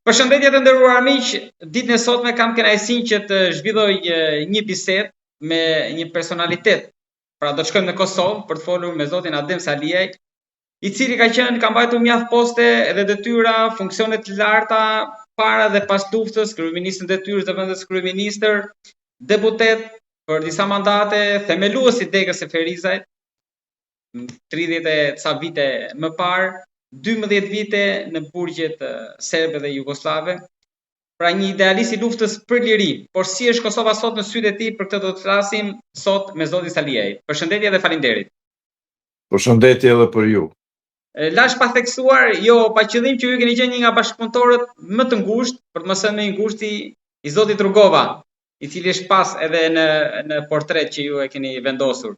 Përshëndetje të nderuar miq, ditën e sotme kam kënaqësinë që të zhvilloj një bisedë me një personalitet. Pra do të shkojmë në Kosovë për të folur me zotin Adem Saliaj, i cili ka mbajtur mjaft poste edhe detyra, funksione të larta para dhe pas luftës, kryeministër detyrës të vendit kryeministër, deputet për disa mandate, themelues i degës së Ferizajt, 30 e ca vite më parë, 12 vite në burgjet serbe dhe jugoslave, pra një idealist i luftës për liri. Por si është Kosova sot në sytë e tij, për këtë do të flasim sot me zotin Saliaj. Përshëndetje dhe faleminderit. Përshëndetje edhe për ju. Lash pa theksuar, jo pa qëllim që ju keni qenë një nga bashkëpunëtorët më të ngushtë, për të mos thënë më i ngushti, i zotit Rugova, i cili është pas edhe në portret që ju e keni vendosur.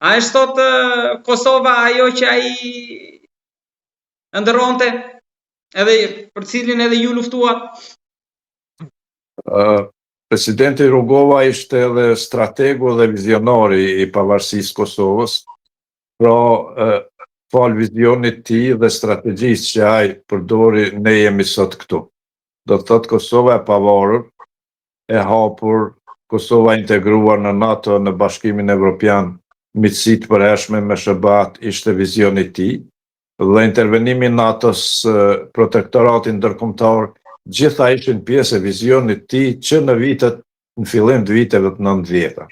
A është sot Kosova ajo që ai ndërronte, edhe për cilin edhe ju luftuat? Presidenti Rugova ishte edhe strategu dhe vizionari i pavarësisë Kosovës, pra fal vizionit tij dhe strategjisë që ai përdori, ne jemi sot këtu. Do të thotë Kosova e pavarur, e hapur, Kosova integruar në NATO, në Bashkimin Evropian, miqësi të përhershme me SHBA-t ishte vizioni i tij, dhe intervenimi NATO-s, protektoratin ndërkombëtar, gjitha ishin pjesë e vizionit tij që në fillim të viteve të 90-ta.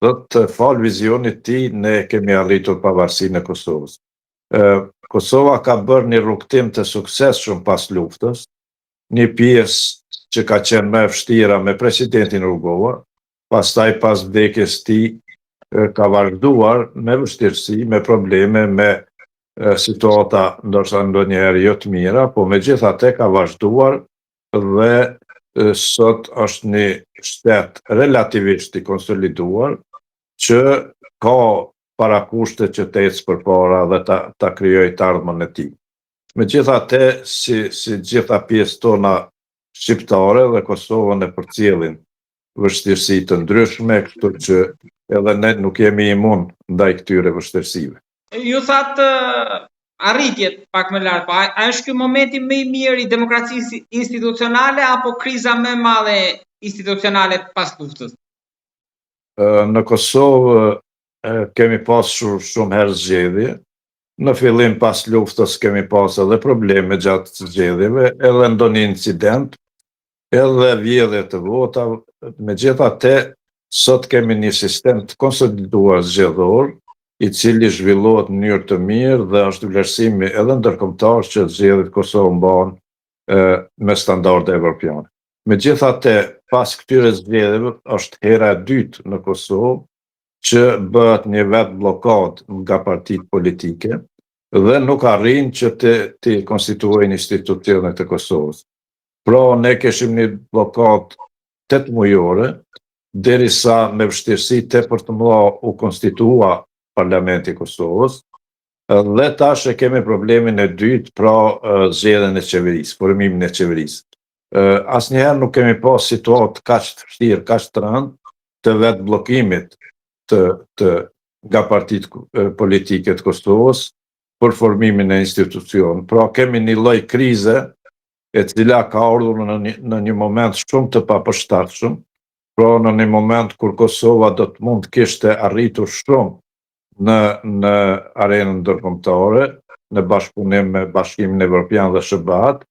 Do të fal vizionit tij ne kemi arritur pavarësinë e Kosovës. Kosova ka bërë një rrugtim të suksesshëm pas luftës, një pjesë që ka qenë më e vështira me presidentin Rugova, pastaj pas vdekjes së tij ka vazhduar me vështirësi, me probleme, me situata ndoshta ndonjëherë jo të mira, po megjithatë ka vazhduar dhe sot është një shtet relativisht i konsoliduar që ka parakushte që të ecë përpara dhe ta krijojë të ardhmen e tij. Megjithatë, si gjitha pjesë tona shqiptare dhe Kosovën e përcjellin vështirësi të ndryshme, kështu që edhe ne nuk jemi imun ndaj këtyre vështirësive. Ju thatë arritjet pak më lart, a është ky momenti më i mirë i demokracisë institucionale apo kriza më e madhe institucionale pas luftës? Në Kosovë kemi pasur shumë herë zgjedhje. Në fillim pas luftës kemi pas edhe probleme gjatë zgjedhjeve, edhe ndonjë incident, edhe vjedhje të vota. Megjithatë, sot kemi një sistem të konsoliduar zgjedhor, i cili zhvillohet në mënyrë të mirë dhe është vlerësimi edhe ndërkombëtar që zgjedhjet Kosovë mbahen me standarde evropiane. Megjithatë, pas këtyre zgjedhjeve është hera e dytë në Kosovë që bëhet një vetë blokadë nga partitë politike dhe nuk arrin që të konstituojnë institucionet e Kosovës. Pra, ne kishim një blokadë 8 mujore, derisa me vështirësi tepër të mëdha u konstitua Parlamenti i Kosovës, dhe tash e kemi problemin e dytë, pra zgjedhjen e qeverisë, formimin e qeverisë. Asnjëherë nuk kemi pas situatë kaq të vështirë, kaq të rëndë të vetë bllokimit nga partitë politike të Kosovës për formimin e institucionit. Pra kemi një lloj krize e cila ka ardhur në një moment shumë të papërshtatshëm, pra në një moment kur Kosova do të mund të kishte arritur shumë në arenën ndërkombëtare, në bashkëpunim me Bashkimin Evropian dhe SHBA-t,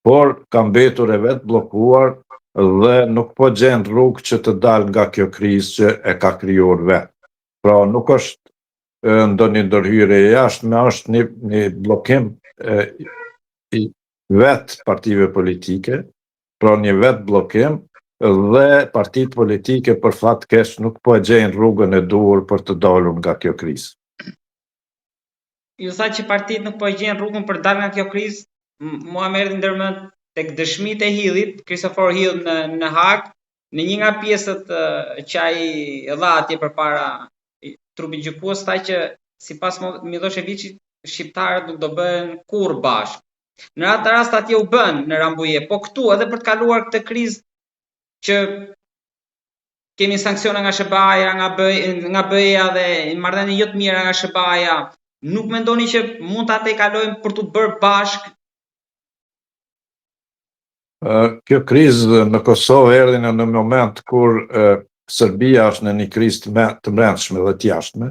por ka mbetur e vetë bllokuar dhe nuk po gjen rrugë që të dalë nga kjo krizë që e ka krijuar vetë. Pra nuk është ndonjë ndërhyrje jashtme, është një bllokim i vetë partive politike, pra një vetë bllokim, dhe partitë politike për fat keq nuk po e gjejnë rrugën e duhur për të dalur nga kjo krizë. Ju tha që partitë nuk po e gjejnë rrugën për të dalur nga kjo krizë. Mua më erdhi ndërmend tek dëshmitë e Hillit, Christopher Hill në Hag, në një nga pjesët që ai dha atje përpara trupit gjykues, tha që sipas Miloševićit shqiptarët nuk do bëhen kurrë bashkë. Në atë rast atje u bën në Rambuje, po këtu edhe për të kaluar këtë krizë që kemi sanksione nga SHBA-ja, nga BE-ja dhe marrëdhënie jo të mira nga SHBA-ja, nuk mendoni që mund ta tejkalojmë për të bërë bashkë Kjo krizë në Kosovë erdhi në moment kur Serbia është në një krizë të brendshme dhe të jashtme,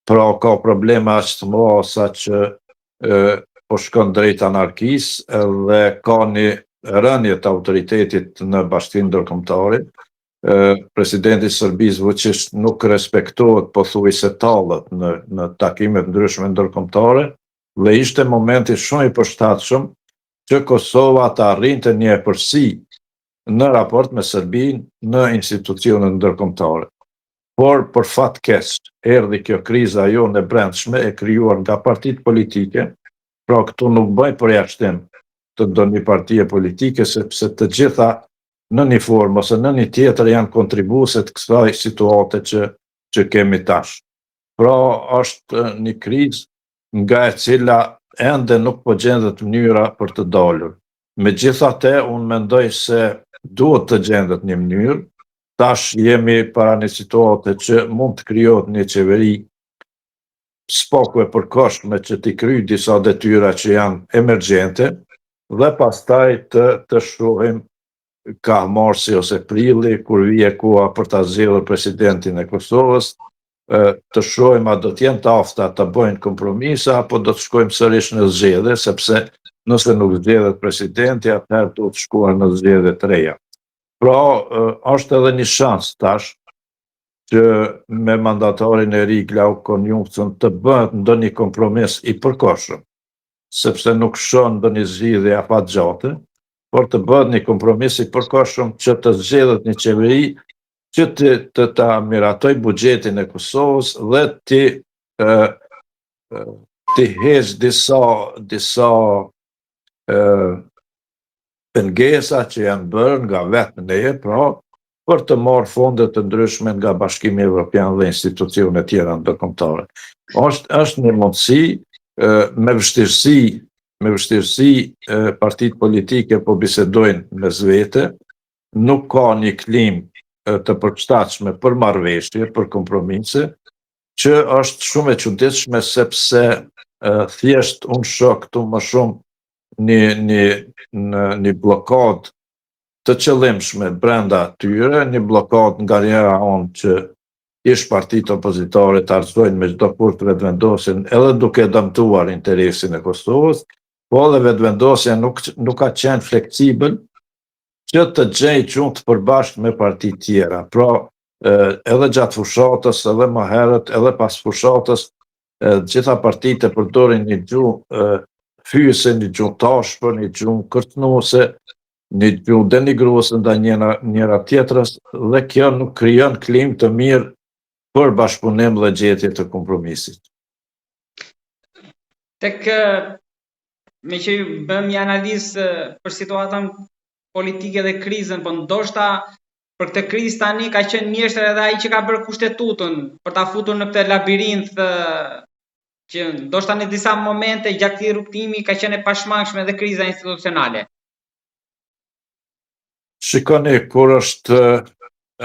pra ka probleme aq të mëdha sa që po shkon drejt anarkisë dhe ka një rënje të autoritetit në Bashkinë Ndërkombëtare. Presidenti i Serbisë Vučić nuk respektohet pothuajse tallet në takimet ndryshme ndërkombëtare dhe ishte momenti shumë i përshtatshëm që Kosova të arrinte një epërsi në raport me Serbinë në institucionet ndërkombëtare. Por për fat keq, erdhi kjo kriza jonë e brendshme e krijuar nga partitë politike, pra këtu nuk bëj përjashtim të ndonjë partie politike, sepse të gjitha në një formë ose në një tjetër janë kontribuese të kësaj situate që kemi tash. Pra është një krizë nga e cila ende nuk po gjendet mënyra për të dalur. Megjithatë, unë mendoj se duhet të gjendet një mënyrë. Tash jemi para një situate që mund të krijohet një qeveri s'paku e përkohshme që t'i kryjë disa detyra që janë emergjente dhe pastaj të shohim ka marsi ose prilli, kur vije koha për ta zgjedhur presidentin e Kosovës, të shohim a do t'jenë të afta të bëjnë kompromisa apo do të shkojmë sërish në zgjedhje, sepse nëse nuk zgjedhet presidenti, atëherë do të shkuar në zgjedhje të reja. Pra, është edhe një shans tash që me mandatarin e ri Glauk Konjukson të bëhet ndonjë kompromis i përkohshëm, sepse nuk shon ndonjë zgjidhje afatgjate, por të bëhet një kompromis i përkohshëm që të zgjedhet një qeveri që të ta miratoj buxhetin e Kosovës dhe të heqë disa pengesa që janë bërë nga vetë neje, pra për të marrë fonde të ndryshme nga Bashkimi Evropian dhe institucione tjera ndërkombëtare. Është një mundësi me vështirësi partitë politike po bisedojnë mes vete, nuk ka një klimë të përshtatshme për marrëveshje, për kompromise, që është shumë e çuditshme sepse thjesht unë shoh këtu më shumë një blokadë të qëllimshme brenda tyre, një blokadë nga njëra anë që ish partitë opozitare të arsyejnë me çdo kusht vetëvendosjen edhe duke dëmtuar interesin e Kosovës, po edhe vetëvendosja nuk ka qenë fleksibël që të gjejë qunë të përbashkët me partitë tjera. Pra, edhe gjatë fushatës, edhe më herët, edhe pas fushatës, gjitha partitë përdorin një gjuhë fyese, një gjuhë tashpër, një gjuhë kërcënuese, një gjuhë denigruese ndaj njëra tjetrës, dhe kjo nuk krijon klimë të mirë për bashkëpunim dhe gjetje të kompromisit. Me që bëm një analizë për situatën politike dhe krizën, po ndoshta për këtë krizë tani ka qenë mjeshtër edhe ai që ka bërë kushtetutën për ta futur në këtë labirinth që ndoshta në disa momente gjatë këtij rrugtimi ka qenë e pashmangshme edhe kriza institucionale. Shikoni, kur është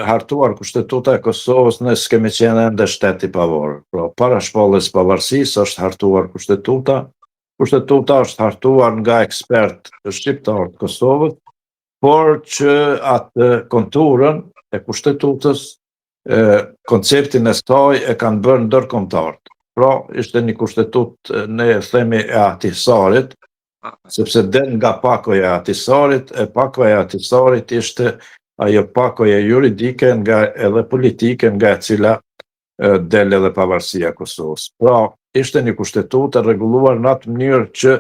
hartuar kushtetuta e Kosovës, ne s'kemi qenë ende shtet i pavarur. Pra, para shpalljes pavarësisë është hartuar kushtetuta. Kushtetuta është hartuar nga ekspert shqiptar të Kosovës, por që atë konturën e kushtetutës, konceptin e saj e kanë bërë ndërkombëtarët. Pra, ishte një kushtetutë, ne themi e Ahtisarit, sepse del nga pakoja e Ahtisarit, e pakoja e Ahtisarit ishte ajo pakoja juridike edhe politike nga e cila del edhe pavarësia e Kosovës. Pra, ishte një kushtetutë e rregulluar në atë mënyrë që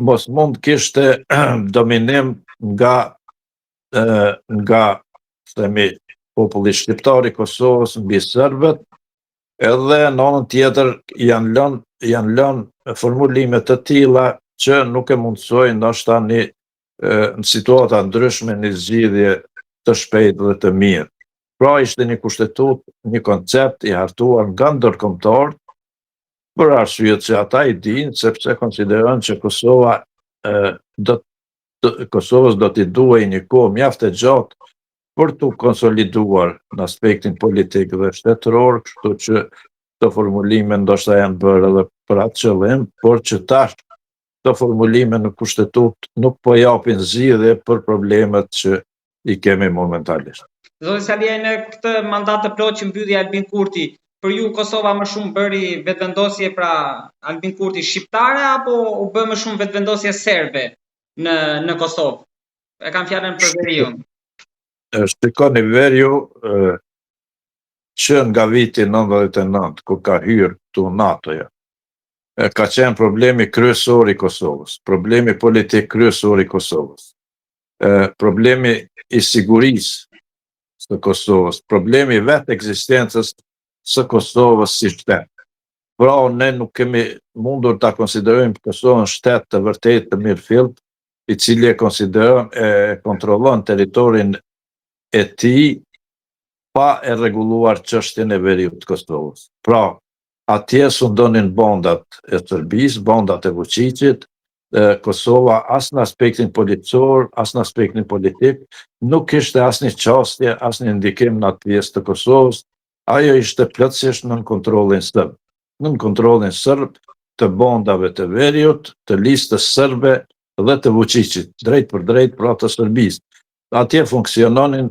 mos mund kishte dominim nga themi populli shqiptar i Kosovës mbi serbët, edhe në anën tjetër janë lënë formulime të tilla që nuk e mundsojnë ndoshta në situata ndryshme një zgjidhje të shpejtë dhe të mirë. Pra ishte një kushtetutë, një koncept i hartuar nga ndërkombëtarët, për arsyet që ata i dinë, sepse konsiderojnë që Kosovës do t'i duhej një kohë mjaft e gjatë për t'u konsoliduar në aspektin politik dhe shtetëror, kështu që të formulime ndoshta janë bërë edhe për atë qëllim, por që tash të formulime në kushtetut nuk po japin zgjidhje për problemet që i kemi momentalisht. Zoti Saliaj, në këtë mandat të plotë që mbylli Albin Kurti, për ju Kosova më shumë bëri vetëvendosje pra Albin Kurti shqiptare apo u bë më shumë vetëvendosje serbe në Kosovë? E kam fjalën për Veriun. Shikoni, Veriu që nga viti 99, kur ka hyrë këtu NATO-ja, ka qenë problemi kryesor i Kosovës, problemi politik kryesor i Kosovës, problemi i sigurisë së Kosovës, problemi vetë ekzistencës së Kosovës si shtet. Pra, ne nuk kemi mundur ta konsiderojmë Kosovën shtet të vërtet të mirëfillt, i cili e kontrollon territorin e tij pa e rregulluar çështjen e veriut të Kosovës. Pra, atje sundonin bondat e Serbisë, bondat e Vučićit, Kosova as në aspektin policor, as në aspektin politik, nuk kishte asnjë çështje, asnjë ndikim në atë pjesë të Kosovës, ajo ishte plotësisht nën kontrollin serb. Nën kontrollin serb të bondave të veriut, të listës serbe dhe të Vučićit, drejt për drejt pra të Serbisë. Atje funksiononin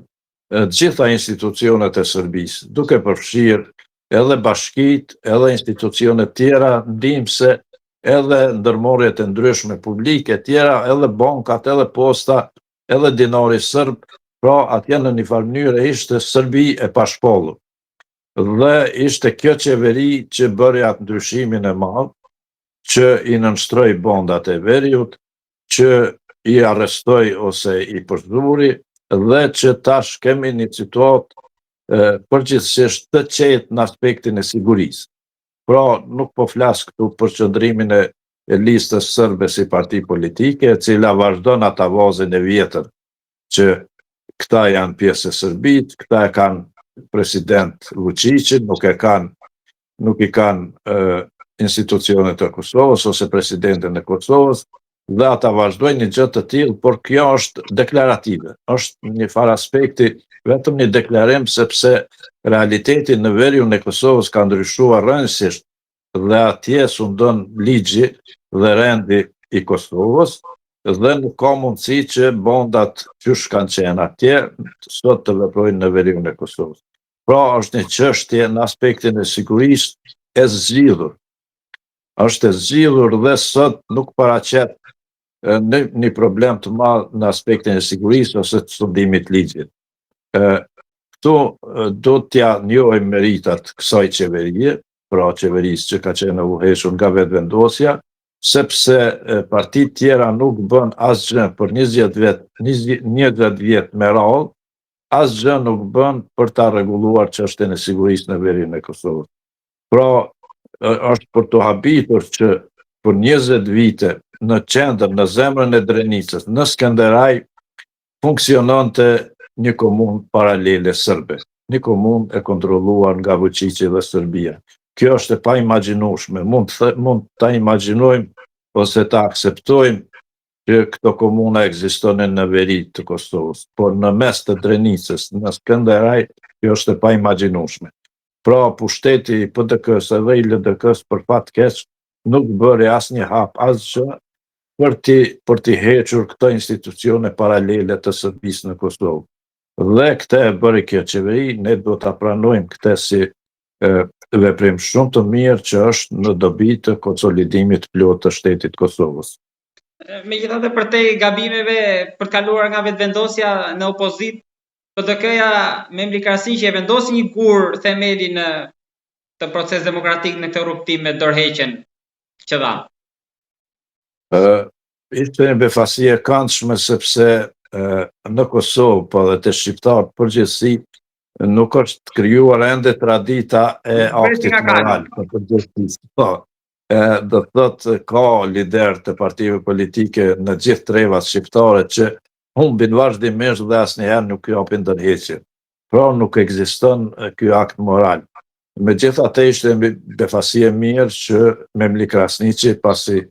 gjitha institucionet e Serbisë, duke përfshirë edhe bashkitë, edhe institucionet tjera ndihmëse, edhe ndërmarrjet e ndryshme publike tjera, edhe bankat, edhe posta, edhe dinari serb, pra atje në një farë mënyrë ishte Serbi e pashpallur. Dhe ishte kjo qeveri që bëri atë ndryshimin e madh, që i nënshtroi bondat e veriut, që i arrestoi ose i përzuri, dhe që tash kemi një situatë përgjithsisht të qetë në aspektin e sigurisë. Pra, nuk po flas këtu për qëndrimin e listës serbe si parti politike, e cila vazhdon ata vazën e vjetër, që këta janë pjesë e Serbit, këta e kanë president Vučićin, nuk i kanë institucionet e Kosovës ose presidentin e Kosovës, dhe ata vazhdojnë një gjë të tillë, por kjo është deklarative, është një farë aspekti vetëm një deklarim, sepse realiteti në veriun e Kosovës ka ndryshuar rrënjësisht dhe atje sundon ligji dhe rendi i Kosovës dhe nuk ka mundësi që bondat qysh kanë qenë atje sot të veprojnë në veriun e Kosovës. Pra është një çështje në aspektin e sigurisë e zgjidhur. Është e zgjidhur dhe sot nuk paraqet një problem të madh në aspektin e sigurisë ose të sundimit ligjit. Këtu do t'ja njohim meritat kësaj qeverie, pra qeverisë që ka qenë uheshur nga vetëvendosja, sepse partitë tjera nuk bën asgjë për 20 vjet me radhë, asgjë nuk bën për ta rregulluar çështjen e sigurisë në veriun e Kosovës. Pra, është për të habitur që për 20 vite në qendër, në zemrën e Drenicës, në Skënderaj, funksiononte një komunë paralele serbe, një komunë e kontrolluar nga Vučići dhe Serbia. Kjo është e paimagjinueshme, mund ta imagjinojmë ose ta akseptojmë që këto komuna ekzistonin në veri të Kosovës, por në mes të Drenicës, në Skënderaj, kjo është e paimagjinueshme. Pra, pushteti i PDK-s edhe i LDK-s për fat keq nuk bëri asnjë hap, asgjë për t'i hequr këto institucione paralele të Serbisë në Kosovë. Dhe këtë e bëri kjo qeveri, ne do t'a pranojmë këtë si veprim shumë të mirë që është në dobi të konsolidimit plot të shtetit Kosovës. Megjithatë, përtej gabimeve për të kaluar nga vetëvendosja në opozitë, PDK-ja me Mlikarsin që e vendosi një gur themeli në të proces demokratik në këtë rrugtim me dorëheqjen që dha. Ishte një befasi e këndshme sepse në Kosovë, po dhe të shqiptarët përgjithësi, nuk është krijuar ende tradita e aktit moral për përgjithësisë. Po, do të thotë ka lider të partive politike në gjithë trevat shqiptare që humbin vazhdimisht dhe asnjëherë nuk japin dorëheqje. Pra nuk ekziston ky akt moral. Megjithatë ishte një befasi e mirë që Memli Krasniqi pasi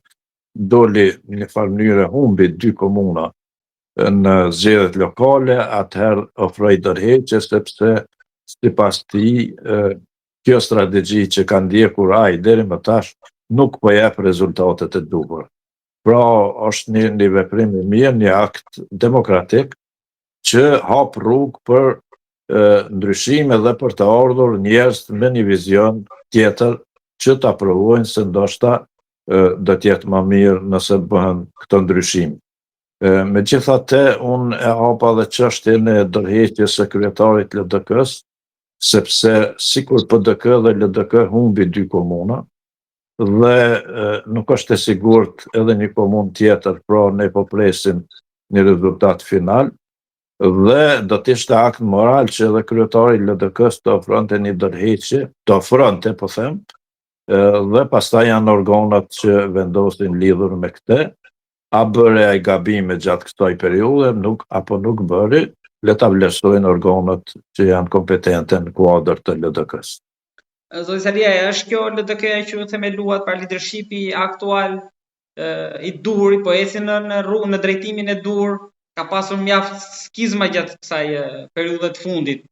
doli në një farë mënyrë humbi 2 komuna në zgjedhjet lokale, atëherë ofroi dorëheqje sepse sipas tij kjo strategji që ka ndjekur ai deri më tash nuk po jep rezultatet e duhura. Pra është një veprim i mirë, një akt demokratik që hap rrugë për ndryshime dhe për të ardhur njerëz me një vizion tjetër që të aprovojnë se ndoshta do të jetë më mirë nëse bëhen këto ndryshime. Megjithatë, unë e hapa dhe çështjen e dorëheqjes së kryetarit LDK-s, sepse sikur PDK dhe LDK humbi dy komuna, dhe nuk është e sigurt edhe një komunë tjetër, pra ne po presim një rezultat final, dhe do të ishte akt moral që edhe kryetari i LDK-s të ofronte një dorëheqje, të ofronte, po them, dhe pastaj janë organat që vendosin lidhur me këtë, a bëre ai gabime gjatë kësaj periudhe, apo nuk bëri, le ta vlerësojnë organat që janë kompetente në kuadër të LDK-s. Zoti Salia, është kjo LDK-ja që themeluat për leadershipi aktual i dur, po ecin në rrugën në drejtimin e dur, ka pasur mjaft skizma gjatë kësaj periudhe të fundit.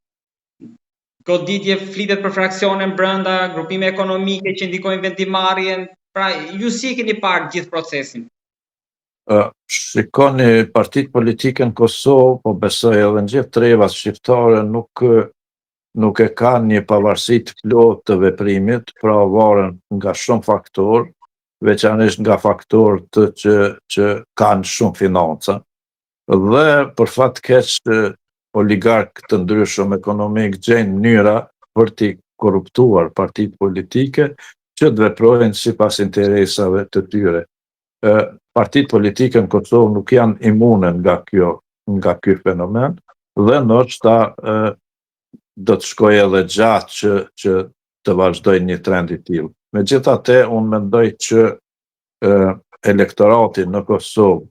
Goditje flitet për fraksione brenda, grupime ekonomike që ndikojnë vendimarrjen. Pra, ju si e keni parë gjithë procesin? Shikoni, partitë politike në Kosovë, po besoj edhe në gjithë trevat shqiptare nuk e kanë një pavarësi të plotë të veprimit, pra varen nga shumë faktorë, veçanërisht nga faktorët që kanë shumë financa. Dhe për fat keq oligarkë të ndryshëm ekonomik gjejnë mënyra për t'i korruptuar partitë politike që të veprojnë sipas interesave të tyre. Partitë politike në Kosovë nuk janë imune nga ky fenomen, dhe ndoshta do të shkojë edhe gjatë që të vazhdojnë një trend i tillë. Megjithatë, unë mendoj që elektorati në Kosovë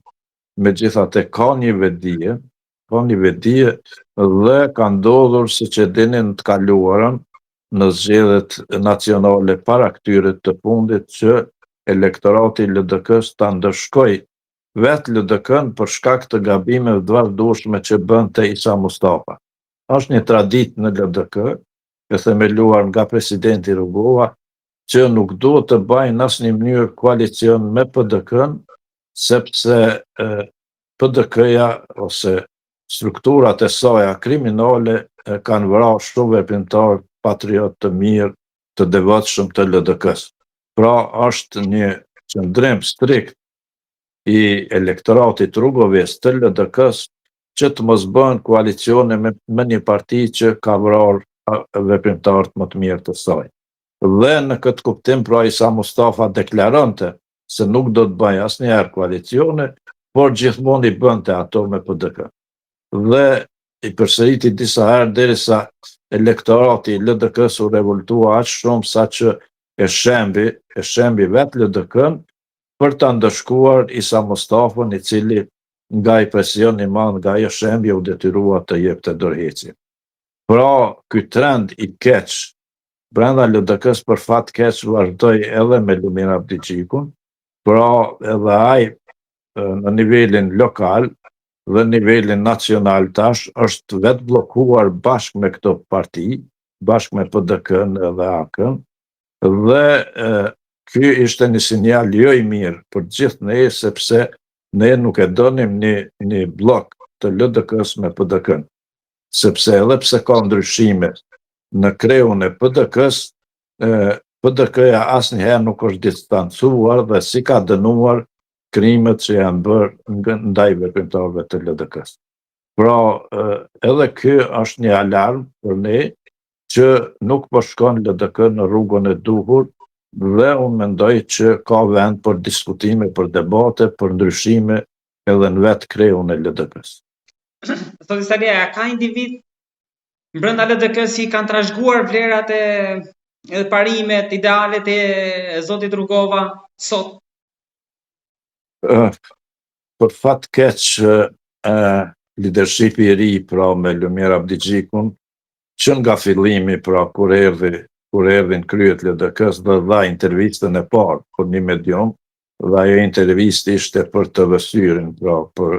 megjithatë ka një vedije dhe ka ndodhur, siç e dini, në të kaluarën në zgjedhjet nacionale para këtyre të fundit, që elektorati i LDK-s ta ndëshkoi vetë LDK-n për shkak të gabimeve të vazhdueshme që bënte Isa Mustafa. Është një traditë në LDK, e themeluar nga presidenti Rugova, që nuk duhet të bëjnë në asnjë mënyrë koalicion me PDK-n, sepse PDK-ja ose strukturat e saj kriminale kanë vrarë shumë veprimtar patriot të mirë, të devotshëm të LDK-s. Pra është një qëndrim strikt i elektoratit Rugovës të LDK-s që të mos bëhen koalicione me një parti që ka vrarë veprimtarët më të mirë të saj. Dhe në këtë kuptim, pra, Isa Mustafa deklaronte se nuk do të bëjë asnjëherë koalicione, por gjithmonë i bënte ato me PDK. Dhe i përsëriti disa herë derisa elektorati i LDK-s u revoltua aq shumë sa që e shembi vetë LDK-n për ta ndëshkuar Isa Mustafën, i cili nga i presion i madh nga ajo shembje u detyrua të jepte dorëheqje. Pra, ky trend i keq brenda LDK-s për fat keq vazhdoi edhe me Lumir Abdigjikun, pra edhe ai në nivelin lokal dhe nivelin nacional tash është vetë bllokuar bashkë me këto parti, bashkë me PDK-n edhe AK-n, dhe ky ishte një sinjal jo i mirë për gjithë ne, sepse ne nuk e donim një blok të LDK-s me PDK-n, sepse edhe pse ka ndryshime në kreun e PDK-s, PDK-ja asnjëherë nuk është distancuar dhe si ka dënuar krimet që janë bërë ndaj veprimtarëve të LDK-s. Pra, edhe ky është një alarm për ne që nuk po shkon LDK në rrugën e duhur, dhe unë mendoj që ka vend për diskutime, për debate, për ndryshime edhe në vetë kreun e LDK-s. Zoti Salia, ka individ brenda LDK-s i kanë trashëguar vlerat e parimet, idealet e zotit Rugova sot? Për fat keq, leadershipi i ri, pra me Lumir Abdigjikun, që nga fillimi, pra kur erdhi në kryet LDK-s, dhe dha intervistën e parë për një medium, dhe ajo intervistë ishte për të vësyrin, pra për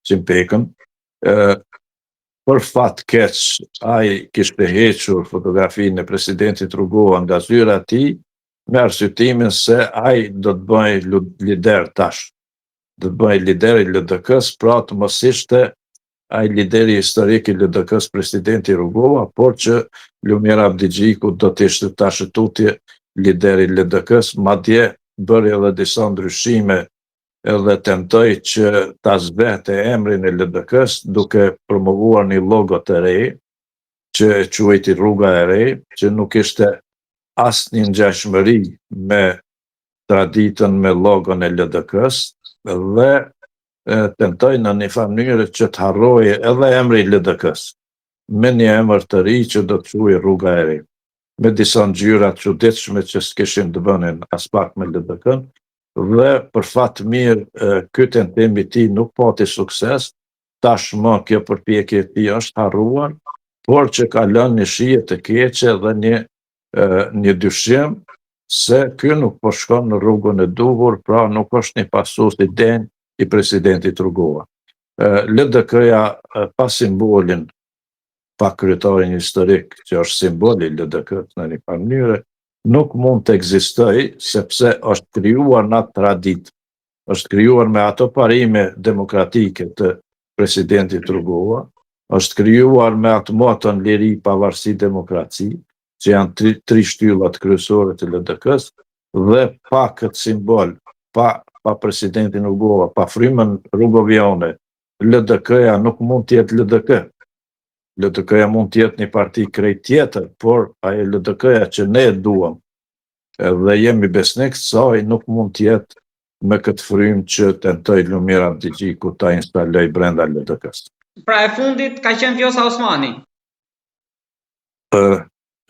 Qimpekën. Për fat keq, ai kishte hequr fotografinë e presidentit Rugova nga zyra e tij, me arsyetimin se ai do të bëjë lider tash. Do të bëjë lider i LDK-s, pra të mos ishte ai lideri historik i LDK-s presidenti Rugova, por që Lumir Abdigjiku do të ishte tash tutje lideri i LDK-s, madje bëri edhe disa ndryshime edhe tentoi që ta zbehte emrin e LDK-s duke promovuar një logo të re, që e quajti Rruga e Re, që nuk ishte asnjë ngjashmëri me traditën, me logon e LDK-s, dhe tentoi në një mënyrë që të harroje edhe emri i LDK-s, me një emër të ri që do të quhej Rruga e Re, me disa ngjyra të çuditshme që s'kishin të bënin as pak me LDK-n, dhe për fat mirë ky tentim i tij nuk pati sukses. Tashmë kjo përpjekje e tij është harruar, por që ka lënë një shije të keqe dhe një dyshim se ky nuk po shkon në rrugën e duhur, pra nuk është një pasues i denj i presidentit Rugova. LDK-ja pa simbolin, pa kryetarin historik që është simboli i LDK-s në një mënyrë, nuk mund të ekzistojë sepse është krijuar në atë traditë, është krijuar me ato parime demokratike të presidentit Rugova, është krijuar me atë moton liri, pavarësi, demokraci, që janë tri shtyllat kryesore të LDK-s, dhe pa këtë simbol, pa presidentin Rugova, pa frymën rugoviane, LDK-ja nuk mund të jetë LDK. LDK-ja mund të jetë një parti krejt tjetër, por ajo LDK-ja që ne e duam dhe jemi besnik se ai nuk mund të jetë me këtë frymë që tentoi Lumir Abdigjiku ta instaloj brenda LDK-s. Pra e fundit ka qenë Vjosa Osmani.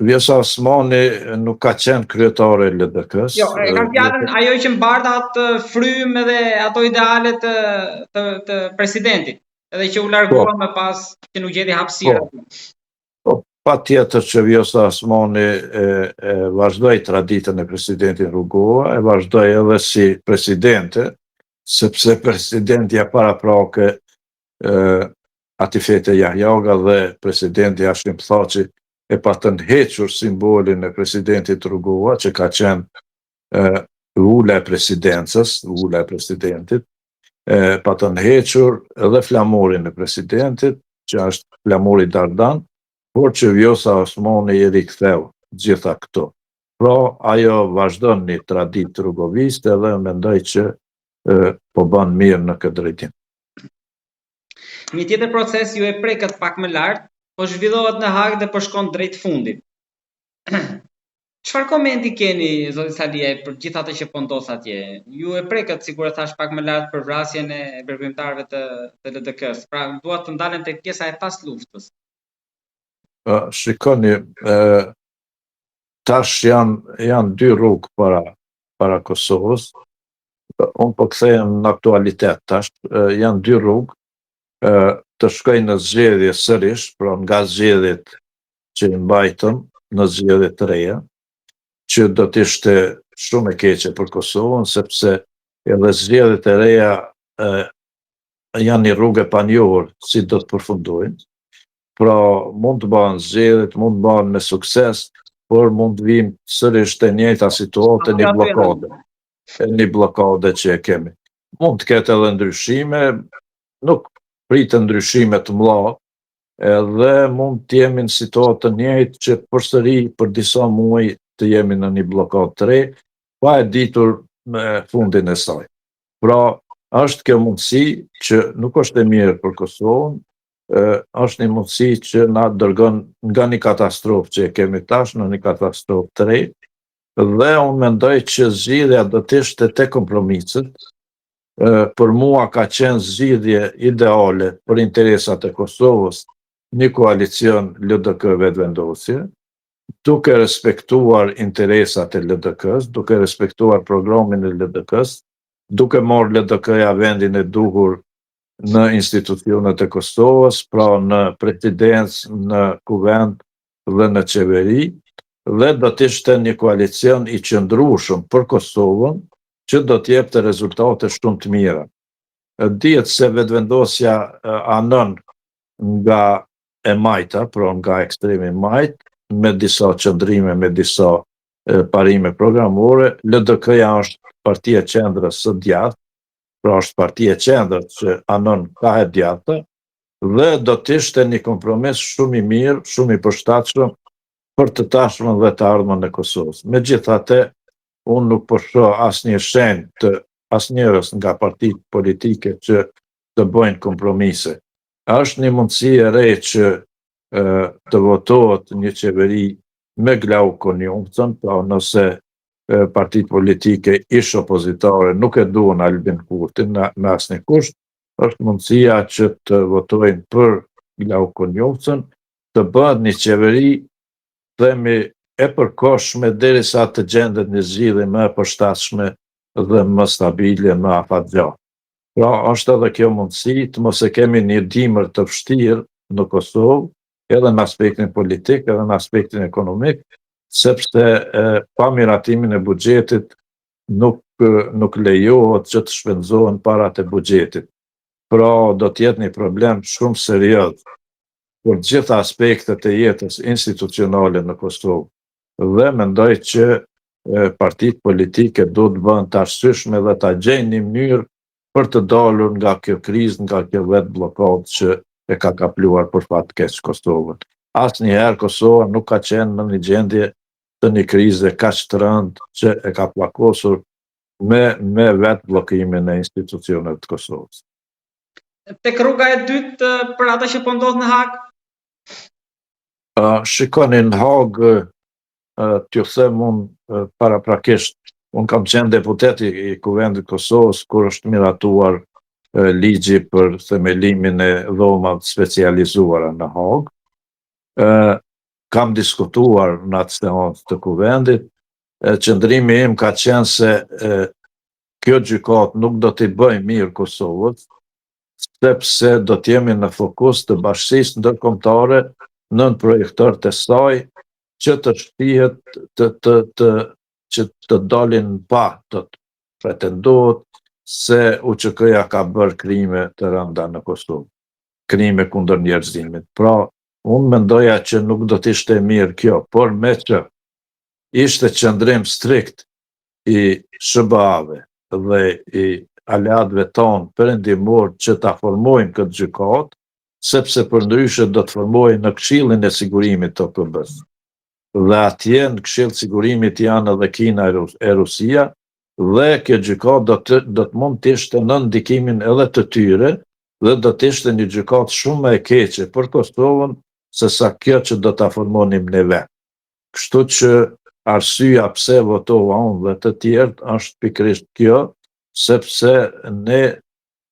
Vjosa Osmani nuk ka qenë kryetare e LDK-s. Jo, e kam fjalën ajo që mbarta atë frymë dhe ato ideale të presidentit, edhe që u largua më pas që nuk gjeti hapësirë. Patjetër që Vjosa Osmani e vazhdoi traditën e presidentit Rugova, e vazhdoi edhe si presidente, sepse presidentja paraprake Atifete Jahjaga dhe presidenti Hashim Thaçi e patën hequr simbolin e presidentit Rugova, që ka qenë ula e presidencës, ula e presidentit, patën hequr edhe flamurin e presidentit, që është flamuri Dardan, por që Vjosa Osmani i riktheu gjitha këto. Pra, ajo vazhdon një traditë rugoviste dhe mendoj që po bën mirë në këtë drejtim. Një tjetër proces ju e prekët pak më lart, po zhvillohet në Hag dhe po shkon drejt fundit. Çfarë komenti keni, zoti Saliaj, për gjithë atë që po ndos atje? Ju e prekët, sikur e thash pak më lart, për vrasjen e veprimtarëve të LDK-s. Pra, dua të ndalem tek pjesa e pas luftës. Shikoni, tash janë dy rrugë para Kosovës. Unë po kthehem në aktualitet tash, janë dy rrugë të shkojnë në zgjedhje sërish, pra nga zgjedhjet që i mbajtëm në zgjedhje të reja, që do të ishte shumë e keqe për Kosovën, sepse edhe zgjedhjet e reja janë një rrugë e panjohur si do të përfundojnë. Pra mund të bëhen zgjedhjet, mund të bëhen me sukses, por mund të vijmë sërish te njëjta situatë, një blokade që e kemi. Mund të ketë edhe ndryshime, nuk pritet ndryshime të mëdha, edhe mund të jemi në situatë të njëjtë që përsëri për disa muaj të jemi në një blokadë të re, pa e ditur me fundin e saj. Pra, është kjo mundësi që nuk është e mirë për Kosovën, është një mundësi që na dërgon nga një katastrofë që e kemi tash në një katastrofë të re, dhe unë mendoj që zgjidhja do të ishte te kompromiset. Për mua ka qenë zgjidhje ideale për interesat e Kosovës një koalicion LDK vetëvendosje, duke respektuar interesat e LDK-s, duke respektuar programin e LDK-s, duke marrë LDK-ja vendin e duhur në institucionet e Kosovës, pra në presidencë, në kuvend dhe në qeveri, dhe do të ishte një koalicion i qëndrueshëm për Kosovën, që do të jepte rezultate shumë të mira. Dihet se vetëvendosja anon nga e majta, pra nga ekstremi majt, me disa qëndrime, me disa parime programore. LDK-ja është Partia e Qendrës së djathtë, pra është Partia e Qendrës që anon ka e djathtë, dhe do të ishte një kompromis shumë i mirë, shumë i përshtatshëm për të tashmen dhe të ardhmen e Kosovës. Megjithatë, unë nuk po shoh asnjë shenjë të asnjërës nga partitë politike që të bëjnë kompromise. Është një mundësi e re që të votohet një qeveri me Glauko Njumcën, pra nëse partitë politike ish opozitare nuk e duan Albin Kurtin me asnjë kusht, është mundësia që të votojnë për Glauko Njumcën, të bëhet një qeveri, themi, e përkohshme derisa të gjendet një zgjidhje më e përshtatshme dhe më stabile, më afatgjatë. Pra, është edhe kjo mundësi të mos e kemi një dimër të vështirë në Kosovë, edhe në aspektin politik, edhe në aspektin ekonomik, sepse pa miratimin e buxhetit nuk lejohet që të shpenzohen parat e buxhetit. Pra, do të jetë një problem shumë serioz për gjitha aspektet e jetës institucionale në Kosovë. Dhe mendoj që partitë politike do të bëhen të arsyeshme dhe ta gjejnë një mënyrë për të dalur nga kjo krizë, nga kjo vetë blokadë që e ka kapluar për fat keq Kosovën. Asnjëherë Kosova nuk ka qenë në një gjendje të një krize kaq të rëndë që e ka plakosur me vetë bllokimin e institucioneve të Kosovës. Tek rruga e dytë për ata që po ndodh në Hag? Shikoni, në Hag, t'ju them unë paraprakisht, unë kam qenë deputet i Kuvendit Kosovës kur është miratuar ligji për themelimin e dhomave specializuara në Hag. Kam diskutuar në atë seancë të Kuvendit. Qëndrimi im ka qenë se kjo gjykatë nuk do t'i bëjë mirë Kosovës, sepse do t'jemi në fokus të bashkisë ndërkombëtare nën projektorët e saj, që të shpihet që të dalin pa, të pretendohet se UÇK-ja ka bërë krime të rënda në Kosovë, krime kundër njerëzimit. Pra, unë mendoja që nuk do t'ishte mirë kjo, por me që ishte qëndrim strikt i SBA-ve dhe i aleatëve tonë perëndimor që ta formojnë këtë gjykatë, sepse përndryshe do të formojnë në Këshillin e Sigurimit të OKB-s. Dhe atje në Këshill të Sigurimit janë edhe Kina e Rusia, dhe kjo gjykatë do të mund të ishte në ndikimin edhe të tyre, dhe do të ishte një gjykatë shumë më e keqe për Kosovën se sa kjo që do ta formonim ne vetë. Kështu që arsyeja pse votova unë dhe të tjerë është pikërisht kjo, sepse ne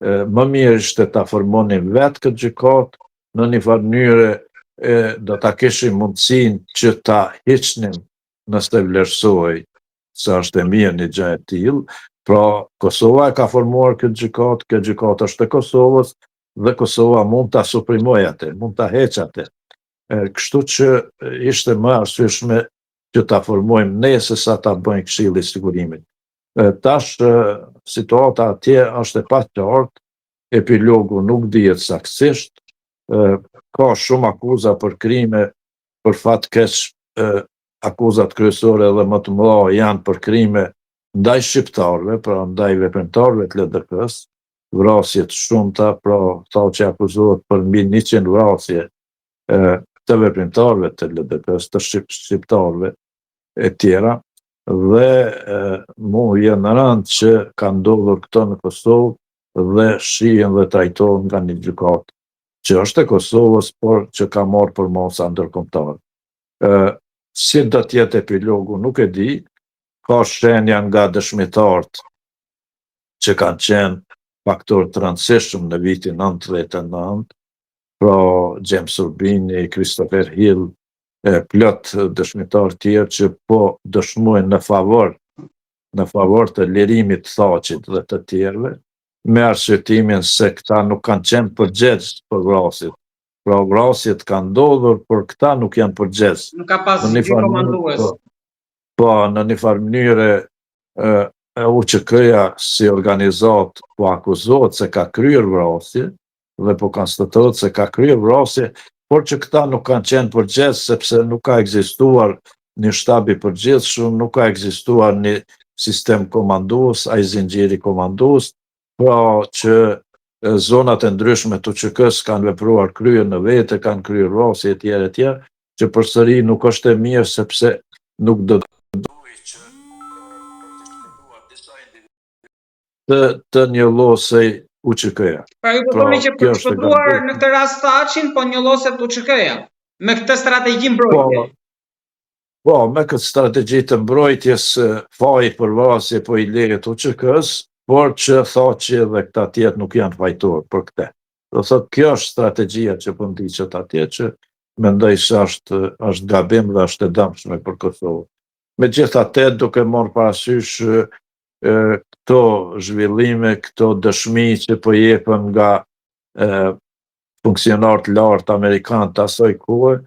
më mirë ishte ta formonim vetë këtë gjykatë, në një farë mënyrë do ta kishim mundësinë që ta hiqnim nëse vlerësoj se është e mirë një gjë e tillë. Pra, Kosova e ka formuar këtë gjykatë, kjo gjykatë është e Kosovës dhe Kosova mund ta suprimojë atë, mund ta heqë atë. Kështu që ishte më arsyeshme që ta formojmë ne se sa ta bëjnë Këshilli i Sigurimit. Tash situata atje është e paqartë, epilogu nuk dihet saktësisht, ka shumë akuza për krime, për fat keq akuzat kryesore dhe më të mëdha janë për krime ndaj shqiptarëve, pra ndaj veprimtarëve të LDK-s, vrasje të shumta, pra ata që akuzohet për mbi 100 vrasje të veprimtarëve të LDK-s, të shqiptarëve e tjera, dhe mu jenë rënd që ka ndodhur këto në Kosovë dhe shihen dhe trajtohen nga një gjykatë që është e Kosovës, por që ka marrë përmosa ndërkombëtare. Si do të jetë epilogu nuk e di, ka shenja nga dëshmitarët që kanë qenë faktor të rëndësishëm në vitin 99, pra James Urbini, Christopher Hill, plot dëshmitarë tjerë që po dëshmojnë në favor të lirimit të Thaqit dhe të tjerëve, me arsyetimin se këta nuk kanë qenë përgjegjës për vrasjet. Pra vrasjet kanë ndodhur, por këta nuk janë përgjegjës. Nuk ka pas komandues. Po, në një farë mënyrë UÇK-ja si organizat po akuzohet se ka kryer vrasje dhe po konstatohet se ka kryer vrasje, por që këta nuk kanë qenë përgjegjës sepse nuk ka ekzistuar një shtab i përgjithshëm, nuk ka ekzistuar një sistem komandues, ai zinxhiri komandues, pra që zonat e ndryshme të UÇK-s kanë vepruar krye në vete, kanë kryer vrasje etj, që përsëri nuk është e mirë sepse nuk do të duhej që disa individë të njëllosej UÇK-ja. Pra ju thoni që për të shpëtuar në këtë rast Thaçin, po njëlloset UÇK-ja me këtë strategji mbrojtje. Po, me këtë strategji të mbrojtjes, faji për vrasje po i lehet UÇK-s, por që Thaçi dhe këta tjetë nuk janë fajtor për këte. Do thotë, kjo është strategjia që po ndiqet atje, që mendoj se është gabim dhe është e dëmshme për Kosovën. Megjithatë, duke marrë parasysh këto zhvillime, këto dëshmi që po jepen nga funksionarët lartë amerikanë të asaj kohe,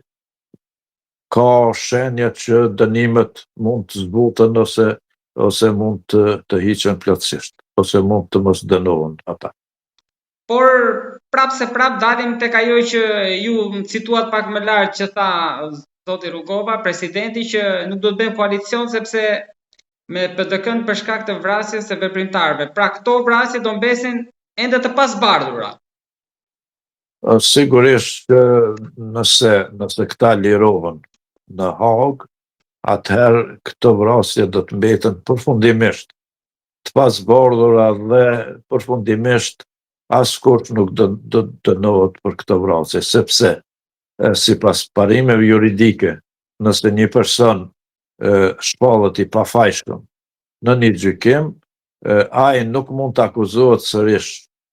ka shenja që dënimet mund të zbuten ose mund të hiqen plotësisht, ose mund të mos dënohen ata. Por prap dalim tek ajo që ju cituat pak më lart që tha zoti Rugova, presidenti, që nuk do të bëjmë koalicion sepse me PDK-n për shkak të vrasjes së veprimtarëve. Pra këto vrasje do mbesin ende të pasbardhura. Sigurisht që nëse këta lirohen në Hagë, atëherë këto vrasje do të mbeten përfundimisht të pasbardhura dhe përfundimisht askush nuk do dënohet për këto vrasje, sepse sipas parimeve juridike, nëse një person shpallet i pafajshëm në një gjykim, ai nuk mund të akuzohet sërish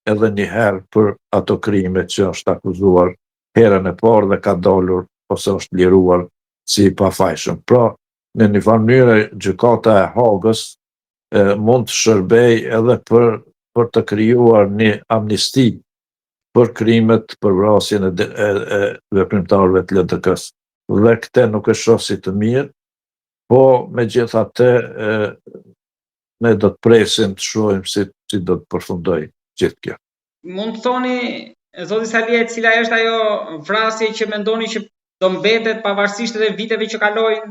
edhe një herë për ato krime që është akuzuar herën e parë dhe ka dalur ose është liruar si i pafajshëm. Pra, në një mënyrë gjykata e Hagës mund të shërbej edhe për të krijuar një amnisti për krimet për vrasjen e veprimtarëve të LDK-s. Dhe këte nuk e shoh si të mirë, po megjithatë ne do të presim të shohim si do të përfundoj gjithë kjo. Mund të thoni, zoti Salie, cila është ajo vrasje që mendoni që do mbetet pavarësisht edhe viteve që kalojnë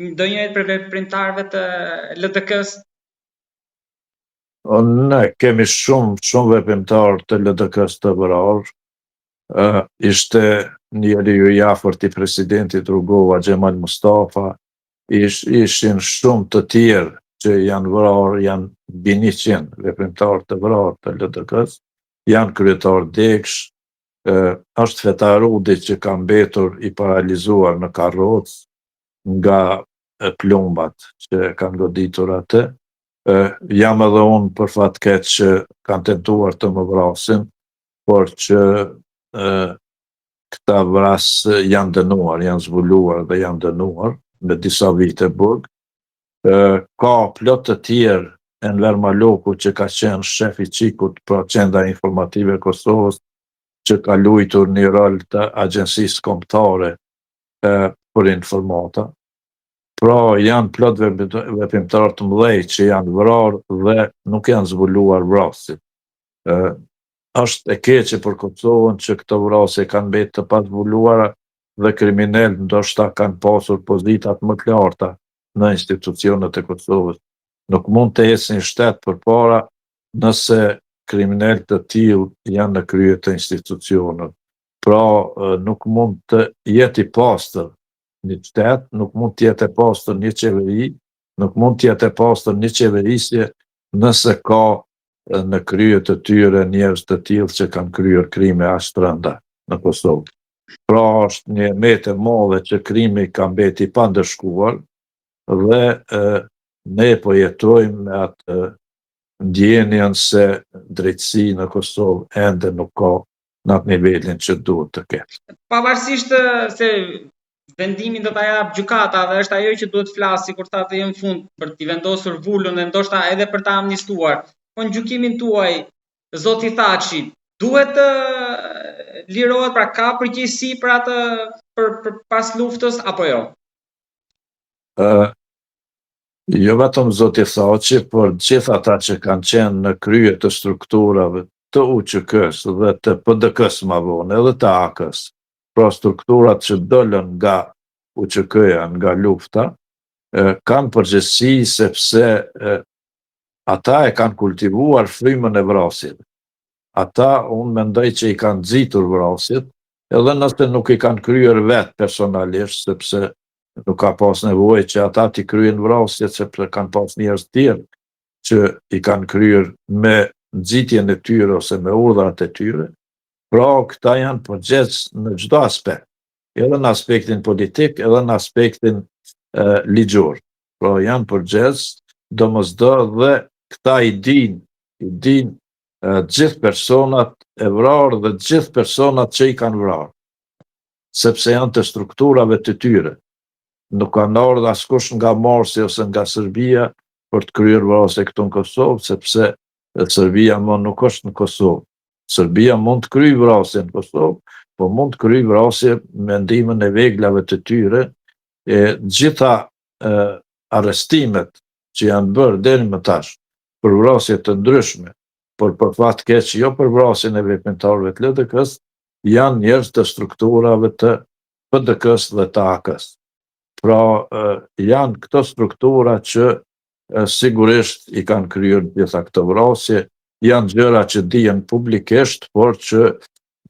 ndonjëherë për veprimtarëve të LDK-s? Ne kemi shumë veprimtarë të LDK-s të vrarë. Ishte njeriu i afërt i presidentit Rugova, Xhemal Mustafa, ishin shumë të tjerë që janë vrarë, janë mbi 100 veprimtarë të vrarë të LDK-s, janë kryetar Deksh, është Feta Rudi që ka mbetur i paralizuar në karrocë nga plumbat që kanë goditur atë. Jam edhe unë për fat keq që kanë tentuar të më vrasin, por që këta vras janë dënuar, janë zbuluar dhe janë dënuar me disa vite burg. Ka plot të tjerë, Enver Maloku që ka qenë shef i Qikut për Qendra Informative e Kosovës, që ka luajtur një rol të agjensisë kombëtare për informata. Pra janë plot veprimtarë të mëdhej që janë vrarë dhe nuk janë zbuluar vrasjet. Është e keqe për Kosovën që këto vrasje kanë mbetë të pazbuluara dhe kriminalët ndoshta kanë pasur pozitat më të larta në institucionet e Kosovës. Nuk mund të ecin shtet përpara nëse kriminalët të tillë janë në krye të institucioneve. Pra nuk mund të jetë i pastër një shtet, nuk mund të jetë e pastër një qeveri, nuk mund të jetë e pastër një qeverisje nëse ka në krye të tyre njerëz të tillë që kanë kryer krime aq të rënda në Kosovë. Pra është një emet e madhe që krimi ka mbeti pa ndëshkuar dhe ne po jetojmë me atë ndjenjen se drejtësi në Kosovë ende nuk ka në atë nivelin që duhet të ketë. Pavarësisht se vendimin do ta jap gjykata dhe është ajo që duhet flasë, sikur thatë në fund, për t'i vendosur vulën dhe ndoshta edhe për ta amnistuar. Po në gjykimin tuaj, zoti Thaçi, duhet të lirohet, pra ka përgjegjësi për atë për pas luftës apo jo? Jo vetëm zoti Thaçi, por gjithë ata që kanë qenë në krye të strukturave të UÇK-s dhe të PDK-s më vonë, edhe të AK-s, pra strukturat që dolën nga UÇK-ja nga lufta, kanë përgjegjësi sepse ata e kanë kultivuar frymën e vrasjeve. Ata, unë mendoj që i kanë nxitur vrasjet, edhe nëse nuk i kanë kryer vetë personalisht, sepse nuk ka pas nevojë që ata t'i kryen vrasjet, sepse kanë pas njerëz tjerë që i kanë kryer me nxitjen e tyre ose me urdhrat e tyre. Pra, këta janë përgjegjës në çdo aspekt, edhe në aspektin politik, edhe në aspektin ligjor. Pra, janë përgjegjës, domosdo dhe këta i din gjithë personat e vrarë dhe gjithë personat që i kanë vrarë, sepse janë të strukturave të tyre. Nuk kanë ardhur askush nga Marsi ose nga Serbia për të kryer vrasje këtu në Kosovë, sepse Serbia nuk është në Kosovë. Serbia mund të kryejë vrasje në Kosovë, po mund të kryejë vrasje me ndihmën e veglave të tyre. Gjitha arrestimet që janë bërë deri më tash për vrasje të ndryshme, por për fat keq jo për vrasjen e veprimtarëve të LDK-s, janë njerëz të strukturave të PDK-s dhe të AK-s. Pra, janë këto struktura që sigurisht i kanë kryer gjitha këto vrasje, janë gjëra që dihen publikisht, por që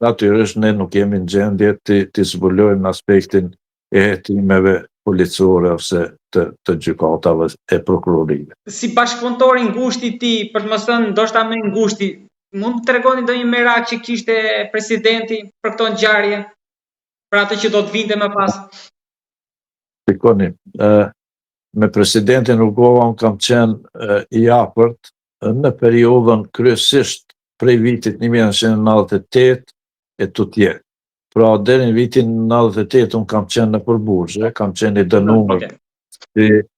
natyrisht ne nuk jemi në gjendje të zbulojmë aspektin e hetimeve policore ose të gjykatave e prokurorive. Si bashkëpunëtor i ngushtë i tij, për të mos thënë ndoshta më i ngushtë, mund të tregoni ndonjë merak që kishte presidenti për këto ngjarje, për atë që do të vinte më pas? Shikoni, me presidentin Rugova unë kam qenë i afërt në periudhën kryesisht prej vitit 1998 e tutje. Pra, deri në vitin 98 unë kam qenë në Burgje, kam qenë i dënuar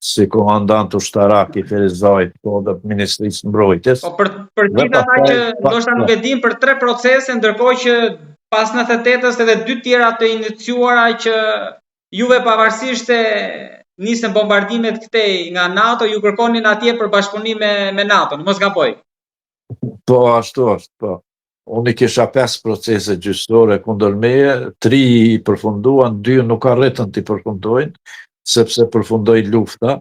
si komandant ushtarak i Ferizajt, po dhe Ministrisë Mbrojtjes. Po për gjithë ata që ndoshta nuk e din, për 3 procese, ndërkohë që pas 98-s edhe 2 tjera të iniciuara që juve pavarësisht se nisën bombardimet këtej nga NATO, ju kërkonin atje për bashkëpunim me NATO, mos gaboj. Po, ashtu është, po. Unë i kisha 5 procese gjyqësore kundër meje, 3 i përfunduan, 2 nuk arritën të i përfundojnë, sepse përfundoi lufta,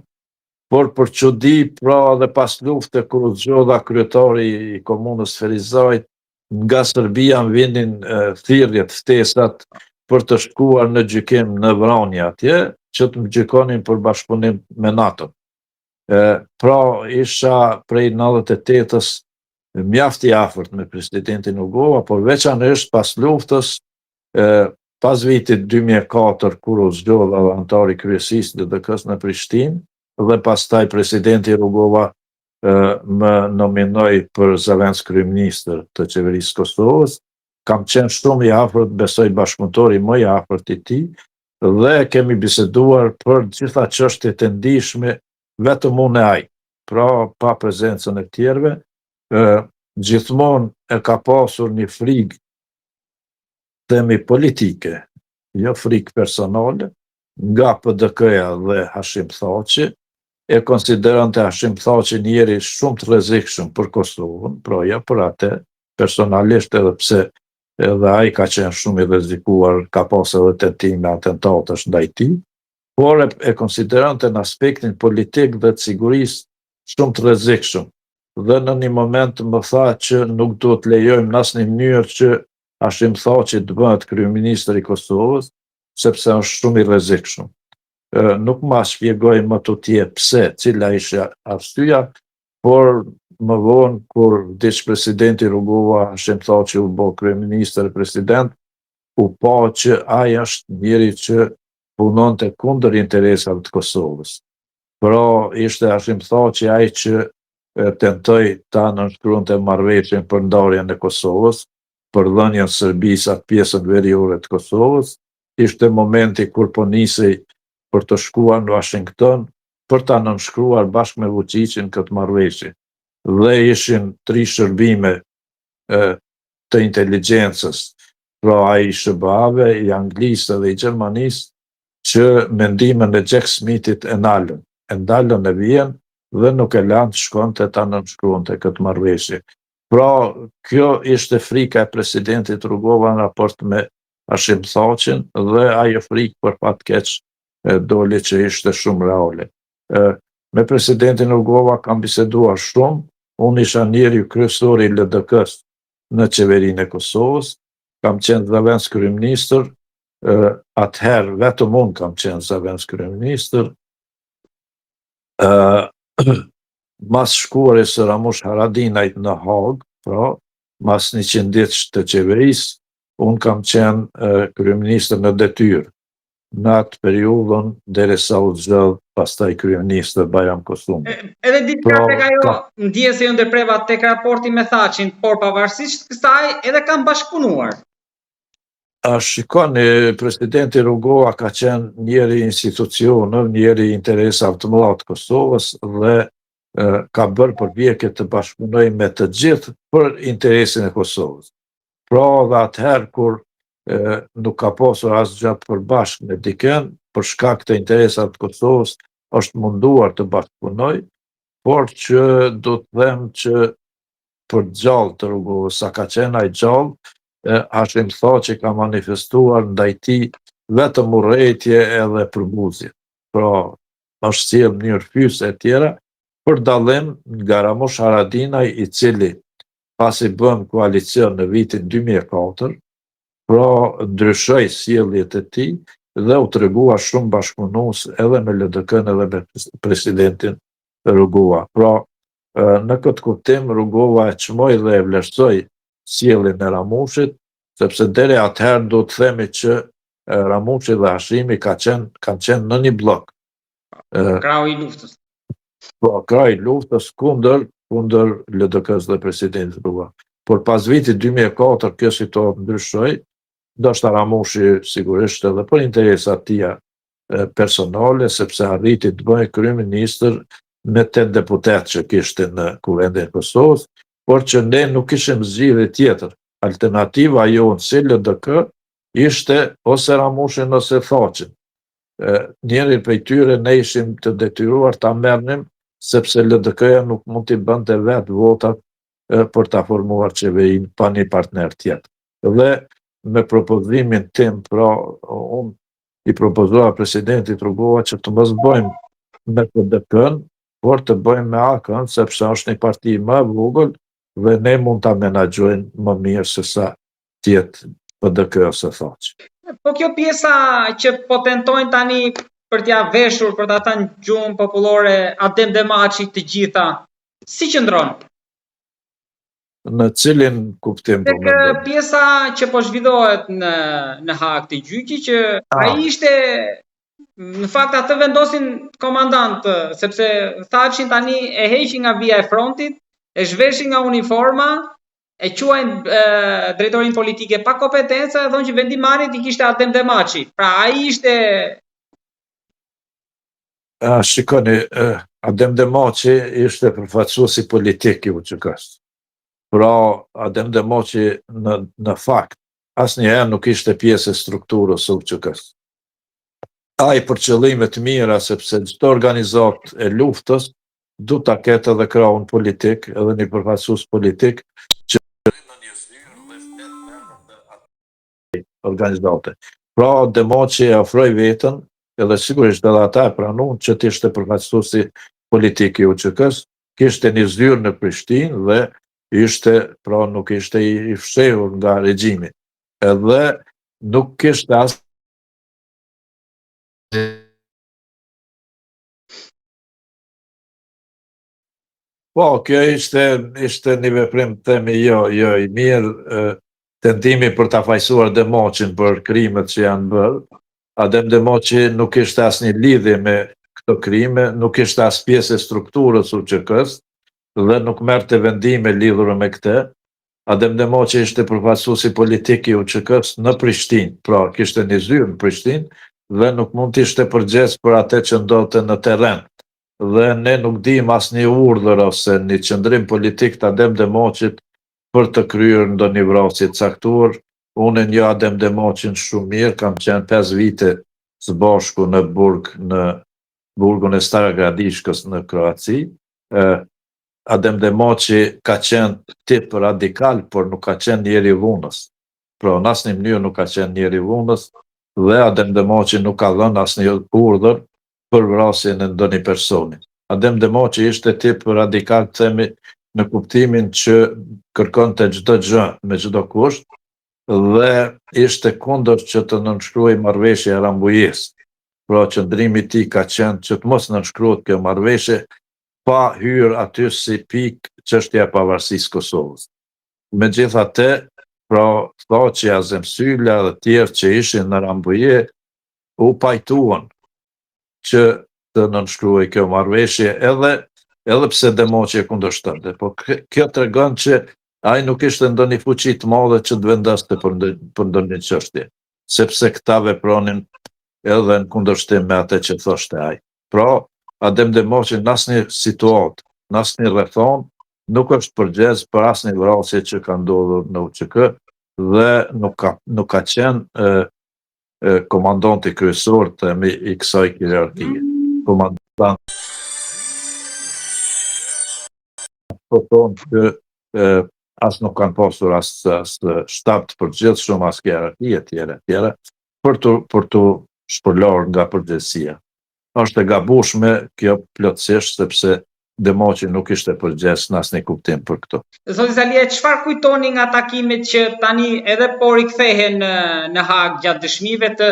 por për çudi, pra dhe pas lufte, kur u zgjodha kryetari i komunës Ferizajt, nga Serbia vinin thirrjet, ftesat për të shkuar në gjykim në Vranje atje, që të më gjykonin për bashkëpunim me NATO. Pra, isha prej 98-s mjaft i afërt me presidentin Rugova, por veçanërisht pas luftës, pas vitit 2004, kur u zgjodha antari kryesisë DDK-s në Prishtinë, dhe pastaj presidenti Rugova më nominoi për zëvendës kryeministër të qeverisë Kosovës, kam qenë shumë i afërt, besoj bashkëpunëtori më i afërt i tij, dhe kemi biseduar për gjitha çështjet e ndijshme vetëm unë e ai. Pra, pa prezencën e tjerëve, gjithmonë e ka pasur një frikë themi politike, jo frikë personale, nga PDK-ja dhe Hashim Thaçi, e konsiderante Hashim Thaçi njeri shumë të rrezikshëm për Kosovën, pra ja për atë, personalisht edhe pse edhe ai ka qenë shumë i rrezikuar, ka pas edhe tentime atentatesh ndaj tij, por e konsiderante në aspektin politik dhe të sigurisë shumë të rrezikshëm. Dhe në një moment më tha që nuk duhet lejojmë në asnjë mënyrë që Hashim Thaçi të bëhet kryeministër i Kosovës, sepse është shumë i rrezikshëm. Nuk ma shpjegoj më tutje pse, cila ishte arsyeja, por më vonë kur vdiq presidenti Rugova, Hashim Thaçi u bë kryeministër e president, u pa që ai është njeri që punonte kundër interesave të Kosovës. Pra ishte Hashim Thaçi ai që tentoi ta nënshkruante marrëveshjen për ndarjen e Kosovës, për dhënien Serbisë atë pjesën veriore të Kosovës. Ishte momenti kur po nisej për të shkuar në Washington për ta nënshkruar bashkë me Vučićin këtë marrëveshje. Dhe ishin 3 shërbime të inteligjencës, pra ai i SBA-ve, i Anglisë dhe i Gjermanisë, që me ndihmën e Jack Smithit e ndalën e vjen dhe nuk e lanë të shkonte ta nënshkruante këtë marrëveshje. Pra, kjo ishte frika e presidentit Rugova në raport me Hashim Thaçin dhe ajo frikë për fat keq doli që ishte shumë reale. Me presidentin Rugova kam biseduar shumë, unë isha njeri kryesori i LDK-s në qeverinë e Kosovës, kam qenë zëvendës kryeministër, atëherë vetëm unë kam qenë zëvendës kryeministër, mas shkuarjes së Ramush Haradinajt në Hagë, pra, mas 100 ditësh të qeverisë, unë kam qenë kryeministër në detyrë në atë periudhën derisa u zgjodh pastaj kryeministër Bajram Kosumi. Edhe diçka tek ajo ndjes se ju ndërpreva tek raporti me Thaçin, por pavarësisht kësaj edhe kanë bashkëpunuar. Shikoni, presidenti Rugova ka qenë njeri institucionër, njeri interesave të mëdha të Kosovës dhe ka bërë përpjekje të bashkëpunoj me të gjithë për interesin e Kosovës. Pra dhe atëherë kur nuk ka pasur asgjë të përbashkë me dikën, për shkak të interesave të Kosovës është munduar të bashkëpunoj, por që do të them që për gjallë të Rugovës, sa ka qenë ai gjallë, Hashim Thaçi ka manifestuar ndaj tij vetëm urrëtie edhe përbuzje. Pra, është sjellë në mënyrë fyse e tjera, për dallim nga Ramush Haradinaj, i cili pasi bëm koalicion në vitin 2004, pra ndryshoi sjelljet e tij dhe u tregua shumë bashkëpunues edhe me LDK-n edhe me presidentin Rugova. Pra, në këtë kuptim Rugova e çmoi dhe e vlerësoi sjelljen e Ramushit, sepse deri atëherë do të themi që Ramushi dhe Hashimi kanë qenë në një blok. Krau i luftës. Po, krau i luftës kundër LDK-s dhe presidentit Rugova. Por pas vitit 2004 kjo situatë ndryshoi, ndoshta Ramushi sigurisht edhe për interesat tia personale, sepse arriti të bëhej kryeministër me 8 deputet që kishte në Kuvendin e Kosovës, por që ne nuk kishim zgjidhje tjetër. Alternativa jonë si LDK ishte ose Ramushin ose Thaçin. Njëri prej tyre ne ishim të detyruar ta merrnim, sepse LDK-ja nuk mund t'i bënte vetë votat për ta formuar qeverinë pa një partner tjetër. Dhe me propozimin tim, pra unë i propozova presidentit Rugova që të mos bëjmë me LDK-n, por të bëjmë me AK-n, sepse është një parti më e vogël dhe ne mund ta menaxhojmë më mirë se sa tjetë PDK ose Thaçi. Po kjo pjesa që po tentojnë tani për t'ja veshur, për ta thënë gjuhën popullore, Adem Demaçi të gjitha, si qëndron? Në cilin kuptim po mendon? Tek pjesa që po zhvillohet në Hagë të gjyqi, që ai ishte në fakt atë vendosin komandant, sepse Thaçin tani e heqin nga vija e frontit, e zhveshin nga uniforma, e quajnë drejtorin politike pa kompetenca, dhe thonë që vendimarit i kishte Adem Demaçi. Pra ai ishte... Shikoni, Adem Demaçi ishte përfaqësuesi politik i UÇK-s. Pra Adem Demaçi në fakt asnjëherë nuk ishte pjesë e strukturës së UÇK-s. Ai për qëllime të mira, sepse çdo organizatë e luftës du ta ketë edhe krahun politik, edhe një përfaqësues politik që në një zyrë dhe flet me organizate. Pra Demaçi e ofroi veten, edhe sigurisht edhe ata e pranuan që të ishte përfaqësuesi politik i UÇK-s, kishte një zyrë në Prishtinë dhe ishte, pra nuk ishte i fshehur nga regjimi. Edhe nuk kishte as Po, kjo ishte një veprim themi jo i mirë, tentimi për ta fajsuar Demaçin për krimet që janë bërë. Adem Demaçi nuk ishte asnjë lidhje me këto krime, nuk ishte as pjesë e strukturës UÇK-s dhe nuk merrte vendime lidhur me këtë. Adem Demaçi ishte përfaqësuesi politik i UÇK-s në Prishtinë, pra kishte një zyrë në Prishtinë dhe nuk mund të ishte përgjegjës për atë që ndodhte në terren. Dhe ne nuk dim asnjë urdhër ose një qëndrim politik të Adem Demaçit për të kryer ndonjë vrasje të caktuar. Unë njoh Adem Demaçin shumë mirë, kam qenë 5 vite së bashku në burgun e Stara Gradiškës në Kroaci. Adem Demaçi ka qenë tip radikal, por nuk ka qenë njeri i dhunës. Pra, në asnjë mënyrë nuk ka qenë njeri i dhunës, dhe Adem Demoqi nuk ka dhënë asnjë urdhër për vrasjen e ndonjë personi. Adem Demoqi ishte tip radikal, themi, në kuptimin që kërkonte çdo gjë me çdo kusht dhe ishte kundër që të nënshkruaj marrëveshje e Rambujës. Pra qëndrimi i tij ka qenë që të mos nënshkruhet kjo marrëveshje pa hyrë aty si pikë çështja e pavarësisë Kosovës. Megjithatë, pra Thaçi, Azem Sylla dhe tjerë që ishin në Rambuje u pajtuan që të nënshkruaj kjo marrëveshje edhe pse Demoqi e kundërshtonte. Po kjo tregon që ai nuk ishte ndonjë fuqi të madhe që të vendoste për ndonjë çështje, sepse këta vepronin edhe në kundërshtim me atë që thoshte ai. Pra, Adem Demoqi në asnjë situatë, në asnjë rrethon, nuk është përgjegjës për asnjë vrasje që ka ndodhur në UÇK dhe nuk ka qenë komandanti kryesor i kësaj hierarkie. Komandant po thonë që as nuk kanë pasur as shtab të përgjithshëm, as hierarki etj. për të shpërlarë nga përgjegjësia. Është e gabueshme kjo plotësisht, sepse Demoqi nuk ishte përgjegjës në asnjë kuptim për këto. Zoti Zalia, çfarë kujtoni nga takimet që tani edhe po rikthehen në Hag gjatë dëshmive të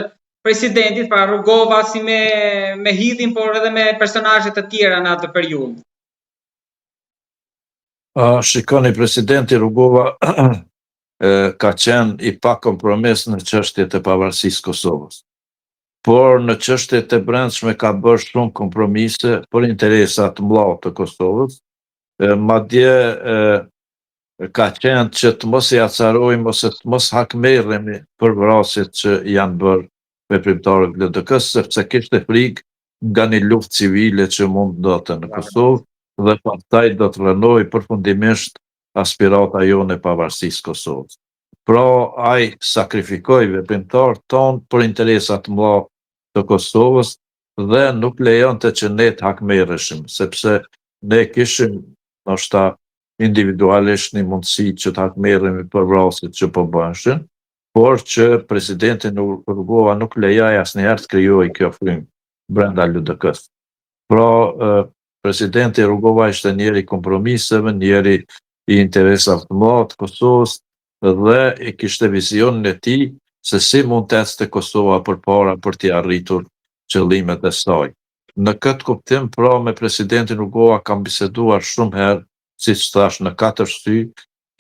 presidentit, pra Rugova si me hidhin, por edhe me personazhe të tjera në atë periudhë? Shikoni, presidenti Rugova ka qenë i pa kompromis në çështjet e pavarësisë Kosovës. Por në çështjet e brendshme ka bërë shumë kompromise për interesa të mëdha të Kosovës. Madje ka qenë që të mos i acarojmë ose të mos hakmerremi për vrasjet që janë bërë veprimtarët e LDK-s, sepse kishte frikë nga një luftë civile që mund ndodhte në Kosovë dhe pastaj do të rënoi përfundimisht aspirata jone e pavarësisë Kosovës. Pra, ai sakrifikoi veprimtarët tonë për interesa të mëdha të Kosovës dhe nuk lejonte që ne të hakmerreshim, sepse ne kishim ndoshta individualisht një mundësi që të hakmerremi për vrasjet që po bëheshin, por që presidenti Rugova nuk lejoi asnjëherë të krijojë kjo frymë brenda LDK-s. Pra, presidenti Rugova ishte njeri i kompromiseve, njeri i interesave të mëdha të Kosovës dhe i kishte vizionin e tij se si mund të ecte Kosova përpara për t'i arritur qëllimet e saj. Në këtë kuptim, pra, me presidentin Rugova kam biseduar shumë herë, siç thash, në 4 sy,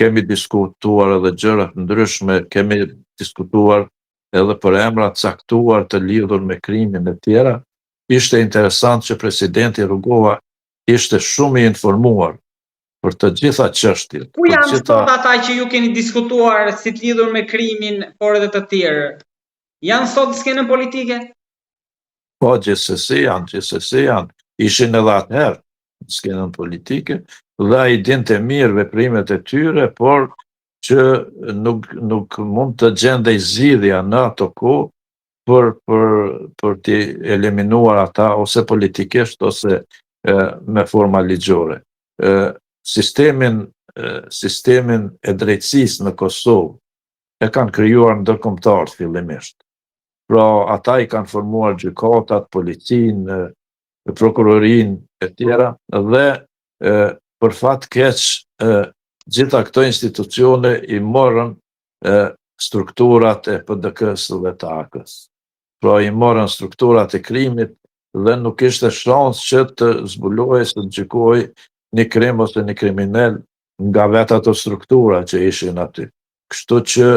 kemi diskutuar edhe gjëra të ndryshme, kemi diskutuar edhe për emra të caktuar të lidhur me krimin e tjera. Ishte interesant që presidenti Rugova ishte shumë i informuar për të gjitha çështjet. Ku janë sot ata që ju keni diskutuar si të lidhur me krimin, por edhe të tjerë? Janë sot në skenën politike? Po, gjithsesi janë. Ishin edhe atëherë në skenën politike dhe ai dinte mirë veprimet e tyre, por që nuk mund të gjendej zgjidhja në ato kohë për t'i eliminuar ata ose politikisht ose me forma ligjore. Sistemin e drejtësisë në Kosovë e kanë krijuar ndërkombëtarët fillimisht. Pra, ata i kanë formuar gjykatat, policinë, prokurorinë e tjera dhe për fat keq gjitha këto institucione i morën strukturat e PDK-s dhe të AK-s. Pra, i morën strukturat e krimit dhe nuk ishte shans që të zbulohej, të gjykojë një krim ose një kriminal nga vetë ato struktura që ishin aty. Kështu që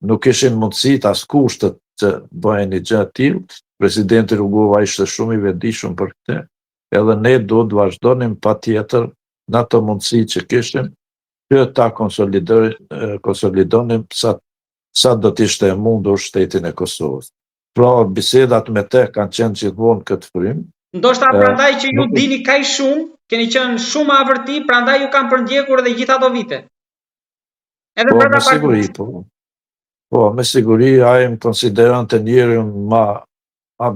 nuk ishin mundësit as kushtet që bëhen një gjë të tillë. Presidenti Rugova ishte shumë i vetëdijshëm për këtë, edhe ne duhet të vazhdonim patjetër në ato mundësi që kishim që ta konsolidonim sa do të ishte e mundur shtetin e Kosovës. Pra, bisedat me te kanë qenë gjithmonë këtë frymë. Ndoshta prandaj që ju dini kaq shumë, keni qenë shumë avërti, prandaj ju kanë përndjekur edhe gjithë ato vite. Edhe brenda partisë. Po, me siguri ai më konsideron të njerin ma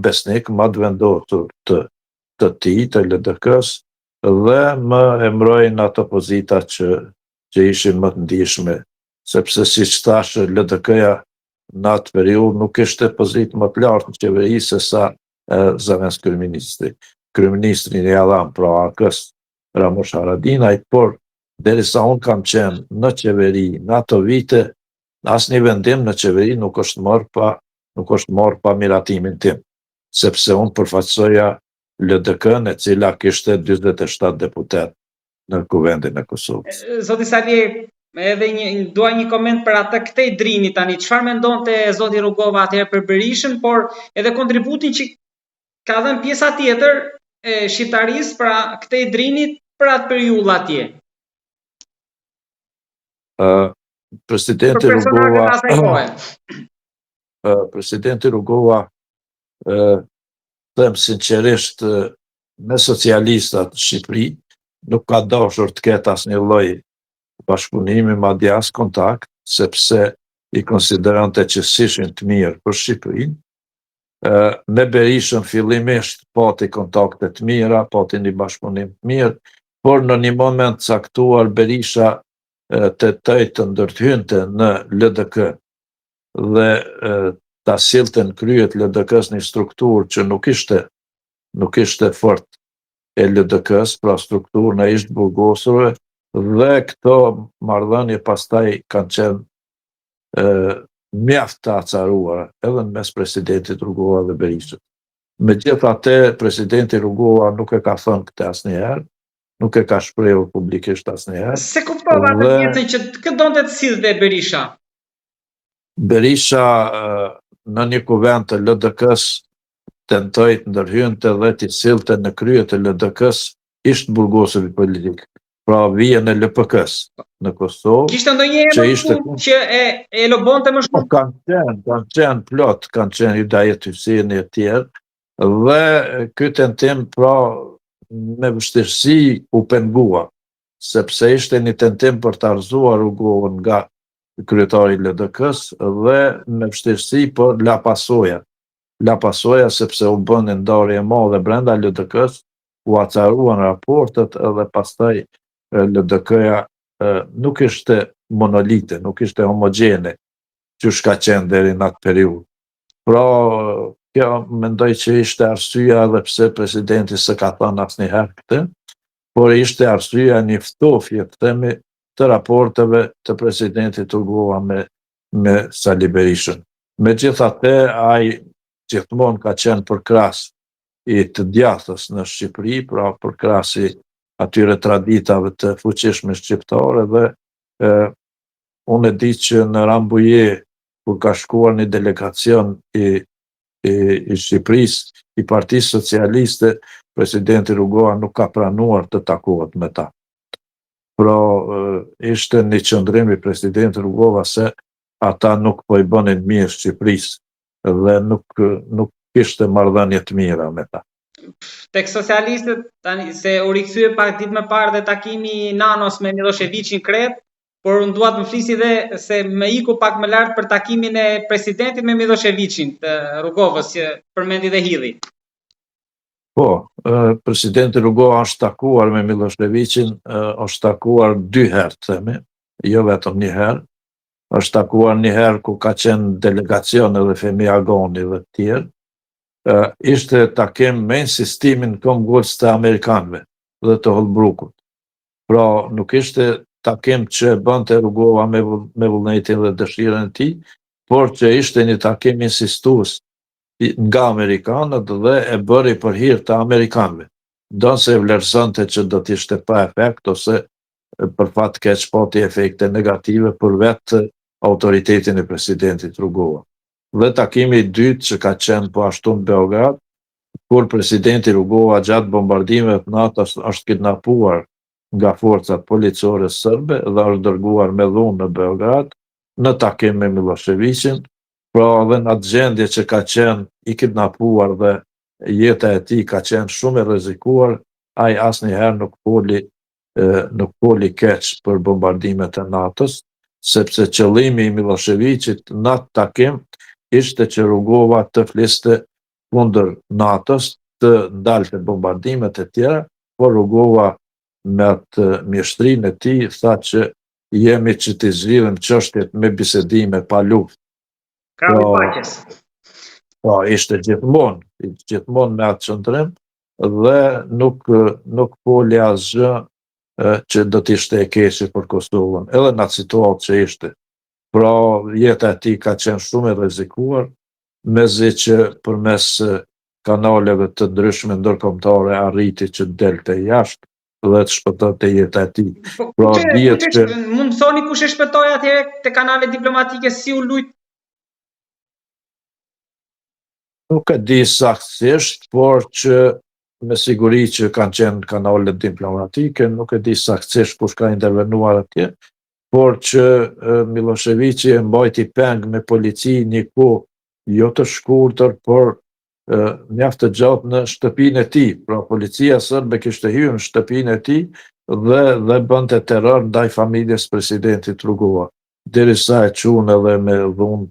besnik, ma të vendosur të tij, të LDK-s, dhe më emrojnë ato pozita që ishin më të ndihshme, sepse siç thash, LDK-ja në atë periudhë nuk ishte pozitë më të lartë në qeveri se sa zëvendës kryeministri. Kryeministri një adham pra AK-s Ramush Haradinaj, por derisa unë kam qenë në qeveri në ato vite, asnjë vendim në qeveri nuk është marrë pa miratimin tim, sepse unë përfaqësoja LDK-n e cila kishte 47 deputet në kuvendin e Kosovës. Zoti Sali, edhe dua një koment për atë këtej Drini tani. Çfarë mendonte zoti Rugova atëherë për Berishën, por edhe kontributin që ka dhënë pjesa tjetër e shqiptarisë pra këtej Drinit për atë periudhë atje? Presidenti Rugova, them sinqerisht, me socialistat në Shqipëri nuk ka dashur të ketë asnjë lloj bashkëpunimi, madje as kontakt, sepse i konsiderante që s'ishin të mirë për Shqipërinë. Me Berishën fillimisht pati kontakte të mira, pati një bashkëpunim të mirë, por në një moment caktuar Berisha të ndërhynte në LDK dhe ta sillte në kryet LDK-s një strukturë që nuk ishte fort e LDK-s, pra strukturën e ishtë burgosurve, dhe këto marrëdhënie pastaj kanë qenë mjaft të acaruara edhe në mes presidentit Rugova dhe Berishës. Megjithatë, presidenti Rugova nuk e ka thënë këtë asnjëherë, nuk e ka shprehur publikisht asnjëherë. Se kuptova atë pjesën që këndonte të sillte Berisha? Berisha në një kuvend të LDK-s tentoi të ndërhynte dhe të sillte në krye të LDK-s ishtë burgosurit politik, pra vije në LPK-s në Kosovë. Kishte ndonjëherë që e lobonte më shumë? Kanë qenë plot, kanë qenë Hidayet Hyseni e tjerë, dhe ky tentim pra me vështirësi u pengua, sepse ishte një tentim për të arzuar Rugovën nga kryetari LDK-s dhe me vështirësi për la pasoja sepse u bën një ndarje e madhe brenda LDK-s, u acaruan raportet edhe pastaj LDK-ja nuk ishte monolite, nuk ishte homogjene, që shka qenë deri në atë periudhë. Pra, kjo mendoj që ishte arsyeja edhe pse presidenti s'e ka thënë asnjëherë këtë, por ishte arsyeja një ftofje, të themi, të raporteve të presidentit Rugova me Sali Berishën. Megjithatë, ai gjithmonë ka qenë përkras i të djathtas në Shqipëri, pra përkras i atyre traditave të fuqishme shqiptare dhe unë e di që në Rambuje, kur ka shkuar një delegacion i Shqipërisë, i Partisë Socialiste, presidenti Rugova nuk ka pranuar të takohet me ta. Pra, ishte një qëndrim i presidenti Rugova se ata nuk po i bënin mirë Shqipërisë dhe nuk kishte marrëdhënie të mira me ta. Tek socialistët, tani se u rikthye pak ditë më parë dhe takimi i Nanos me Miloševićin Kret, por unë dua të më flisi dhe se me iku pak më lart për takimin e presidentit me Miloševićin të Rugovës, që përmendi dhe Hilli. Po, presidenti Rugova është takuar me Miloševićin, është takuar 2 herë, themi, jo vetëm 1 herë. Është takuar 1 herë ku ka qenë delegacion edhe Femi Agoni dhe të tjerë. Ishte takim me insistimin kombëgulës të Amerikanëve dhe të Holbrukut. Pra, nuk ishte takim që bënte Rugova me vullnetin dhe dëshirën e tij, por që ishte një takim insistues nga Amerikanët dhe e bëri për hir të Amerikanëve. Ndonse vlerësonte që do të ishte pa efekt ose për fat keq pati efekte negative për vetë autoritetin e presidentit Rugova. Dhe takimi i dytë që ka qenë po ashtu në Beograd, kur presidenti Rugova gjatë bombardimeve të NATO-s është kidnapuar nga forcat policore serbe dhe është dërguar me dhunë në Beograd, në takim me Miloševićin, pra dhe në atë gjendje që ka qenë i kidnapuar dhe jeta e tij ka qenë shumë e rrezikuar, ai asnjëherë nuk poli keq për bombardimet e NATO-s, sepse qëllimi i Miloševićit në atë takim ishte që Rugova të fliste kundër NATO-s, të ndalte bombardimet e tjera, por Rugova me atë mjeshtrinë e tij tha që jemi që t'i zgjidhim çështjet me bisedime pa luftë. Krahu i paqes. Po, ishte gjithmonë me atë qëndrim dhe nuk foli asgjë që do t'ishte e keqe për Kosovën, edhe në atë situatë që ishte. Pra, jeta e tij ka qenë shumë e rrezikuar, mezi që përmes kanaleve të ndryshme ndërkombëtare arriti që delte jashtë dhe të shpëtonte jeta e tij. Pra, dihet që mund të thoni kush e shpëtoi atëherë te kanalet diplomatike, si u lut? Nuk e di saktësisht, por që me siguri që kanë qenë kanalet diplomatike, nuk e di saktësisht kush ka intervenuar atje, por që Miloševići e mbajti peng me polici një kohë jo të shkurtër, por mjaft të gjatë në shtëpinë e tij. Pra policia serbe kishte hyrë në shtëpinë e tij dhe bënte terror ndaj familjes presidentit Rugova, derisa e çuan edhe me dhunë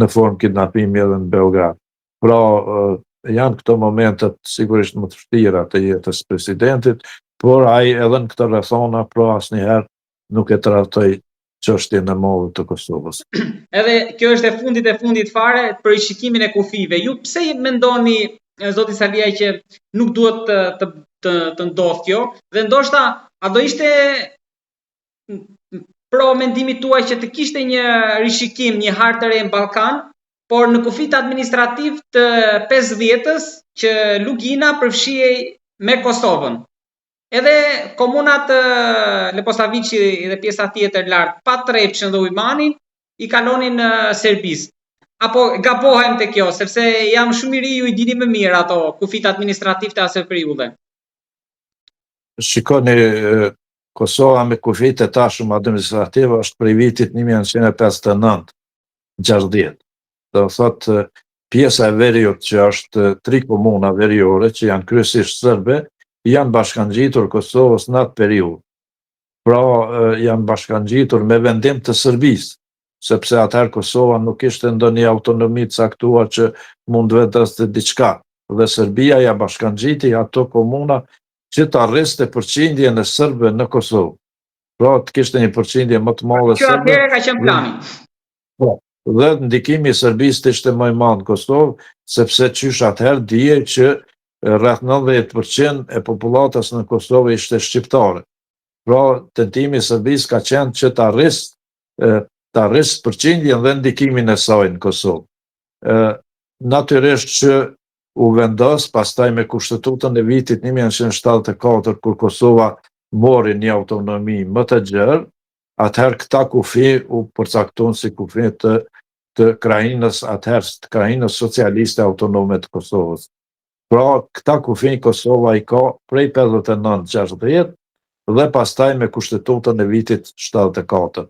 në formë kidnapimi edhe në Beograd. Pra, janë këto momentet sigurisht më të vështira të jetës presidentit, por ai edhe në këtë rrethona, pra asnjëherë nuk e trajtoi çështjen e madhe të Kosovës. Edhe kjo është e fundit fare për shikimin e kufive. Ju pse mendoni, zoti Saliaj, që nuk duhet të ndodhë kjo? Dhe ndoshta a do ishte pro mendimit tuaj që të kishte një rishikim, një hartë të re në Ballkan, por në kufit administrativ të 50-ës që Lugina përfshihej me Kosovën. Edhe komunat Leposavići dhe pjesa tjetër lart, pa Trepçën dhe Ujmanin, i kalonin në Serbisë. Apo gabohem te kjo, sepse jam shumë i ri, ju i dini më mirë ato kufit administrativ të asaj periudhe. Shikoni, Kosova me kufit e tashëm administrative është prej vitit 1959-60. Do thotë pjesa e Veriut, që është 3 komuna veriore që janë kryesisht serbe, janë bashkangjitur Kosovës në atë periudhë. Pra, janë bashkangjitur me vendim të Serbisë, sepse atëherë Kosova nuk ishte ndonjë autonomi të caktuar që mund vetëste diçka. Dhe Serbia ja bashkangjiti ato komuna që të arriste përqindjen e serbe në Kosovë. Pra, të kishte një përqindje më të madhe serbe. Që atëherë ka qenë plani. Po. Dhe ndikimi i Serbisë ishte më i madh në Kosovë, sepse qysh atëherë dije që rreth 90% e popullatës në Kosovë ishte shqiptare. Pra, tentimi i Serbisë ka qenë që të arrisë përqindjen dhe ndikimin e saj në Kosovë. Natyrisht që u vendos pastaj me kushtetutën e vitit 1974, kur Kosova mori një autonomi më të gjerë, atëherë këta kufi u përcaktuan si kufi të Krajinës, atëherë të Krajinës Socialiste Autonome të Kosovës. Pra, këta kufi Kosova i ka prej 59-60 dhe pastaj me kushtetutën e vitit 74.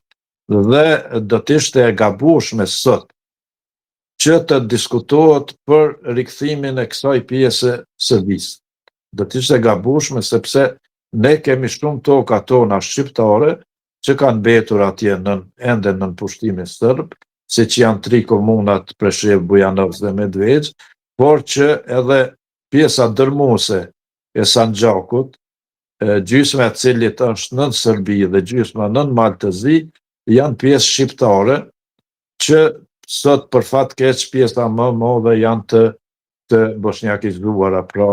Dhe do t'ishte e gabueshme sot që të diskutohet për rikthimin e kësaj pjese Serbisë. Do t'ishte e gabueshme sepse ne kemi shumë toka tona shqiptare që kanë mbetur atje ende nën pushtimin serb, siç janë 3 komunat Preshev, Bujanovc dhe Medveç, por që edhe pjesa dërmuese e Sandžakut, gjysma e cilit është nën Serbi dhe gjysma nën Maltëzi, janë pjesë shqiptare që sot për fat keq pjesa më e madhe janë të bosnjakizuara, pra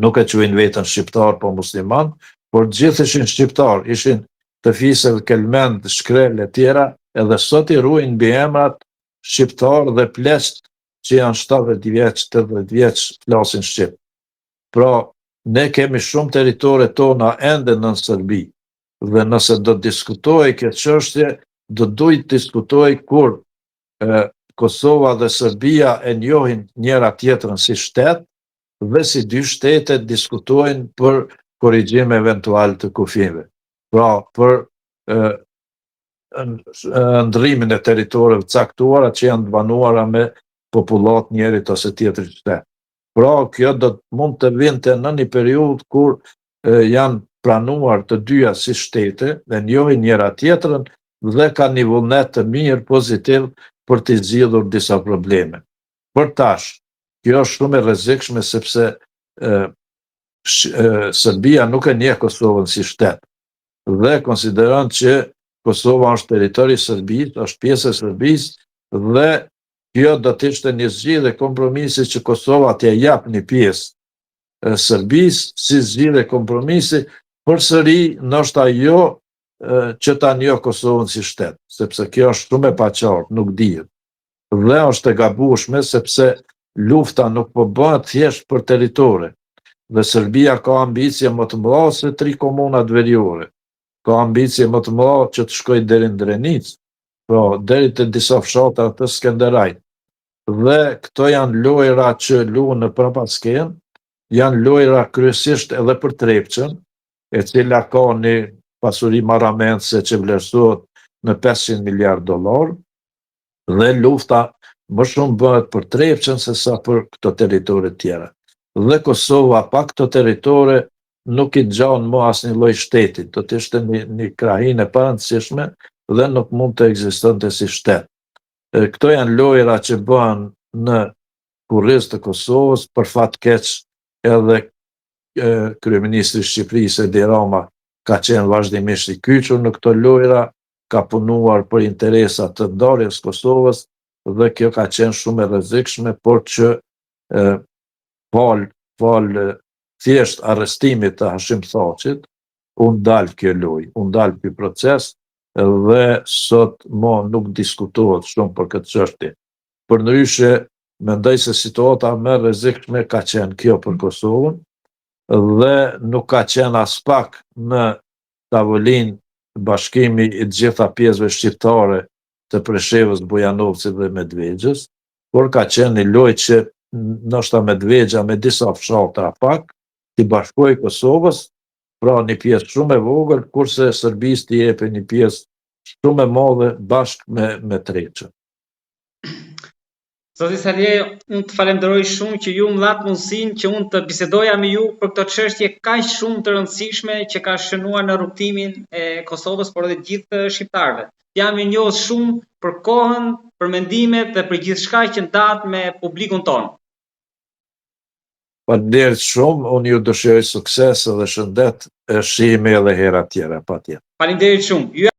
nuk e quajnë veten shqiptar, po musliman, por gjithë ishin shqiptar, ishin të fisëve kelmend, shkrel e tjera, edhe sot i ruajnë mbi emrat shqiptar dhe pleqt që janë 70 vjeç, 80 vjeç flasin shqip. Pra, ne kemi shumë territore tona ende në Serbi, dhe nëse do të diskutojë këtë çështje, do duhet të diskutojë kur Kosova dhe Serbia e njohin njëra tjetrën si shtet, dhe si 2 shtete diskutojnë për korrigjim eventual të kufive. Pra, për ndrimin e territoreve caktuara që janë të banuara me popullat njërit ose tjetrit shtet. Pra, kjo mund të vinte në një periudhë kur janë pranuar të dyja si shtete dhe njohin njëra tjetrën dhe ka një vullnet të mirë pozitiv për të zgjidhur disa probleme. Për tash, kjo është shumë e rrezikshme sepse Serbia nuk e njeh Kosovën si shtet dhe konsideron që Kosova është territori i Serbisë, është pjesë e Serbisë dhe kjo do të ishte një zgjidhje kompromisi që Kosova t'ja jap një pjesë Serbisë si zgjidhje kompromisi, përsëri ndoshta jo që ta njoh Kosovën si shtet, sepse kjo është shumë e paqartë, nuk dihet. Dhe është e gabueshme sepse lufta nuk po bëhet thjesht për territore. Dhe Serbia ka ambicie më të mëdha se 3 komunat veriore. Ka ambicie më të mëdha që të shkojë deri në Drenicë, deri te disa fshatra të Skenderajt. Dhe këto janë lojra që luhen në prapaskenë, janë lojra kryesisht edhe për Trepçën, e cila ka një pasuri marramendse që vlerësohet në $500 miliard, dhe lufta më shumë bëhet për Trepçën se sa për këto territore tjera. Dhe Kosova pa këto territore nuk i gjan më asnjë lloj shteti, do të ishte një krahinë e parëndësishme dhe nuk mund të ekzistonte si shtet. Këto janë lojra që bëhen në kurriz të Kosovës, për fat keq edhe kryeministri i Shqipërisë Edi Rama ka qenë vazhdimisht i kyçur në këto lojra, ka punuar për interesat të ndarjes Kosovës dhe kjo ka qenë shumë e rrezikshme, por që falë thjesht arrestimit të Hashim Thaqit, unë dalë kjo lojë, unë dalë ky proces dhe sot nuk diskutohet shumë për këtë çështje. Përndryshe, mendoj se situata më e rrezikshme ka qenë kjo për Kosovën dhe nuk ka qenë as pak në tavolinë bashkimi i të gjitha pjesëve shqiptare të Preshevës, Bujanovcit dhe Medvegjës, por ka qenë një lojë që ndoshta Medvegja me disa fshatra pak t'i bashkoi Kosovës, pra një pjesë shumë e vogël, kurse Serbisë t'i jepi një pjesë shumë e madhe bashkë me Trepçën. Zoti Saliej, unë të falenderoj shumë që ju më dhatë mundësinë që unë të bisedoja me ju për këtë çështje kaq shumë të rëndësishme që ka shënuar në rrugtimin e Kosovës, por edhe gjithë shqiptarëve. Jam i njohur shumë për kohën, për mendimet dhe për gjithçka që ndahet me publikun tonë. Faleminderit shumë, unë ju dëshiroj sukses dhe shëndet, shihemi edhe hera tjera, patjetër. Faleminderit shumë.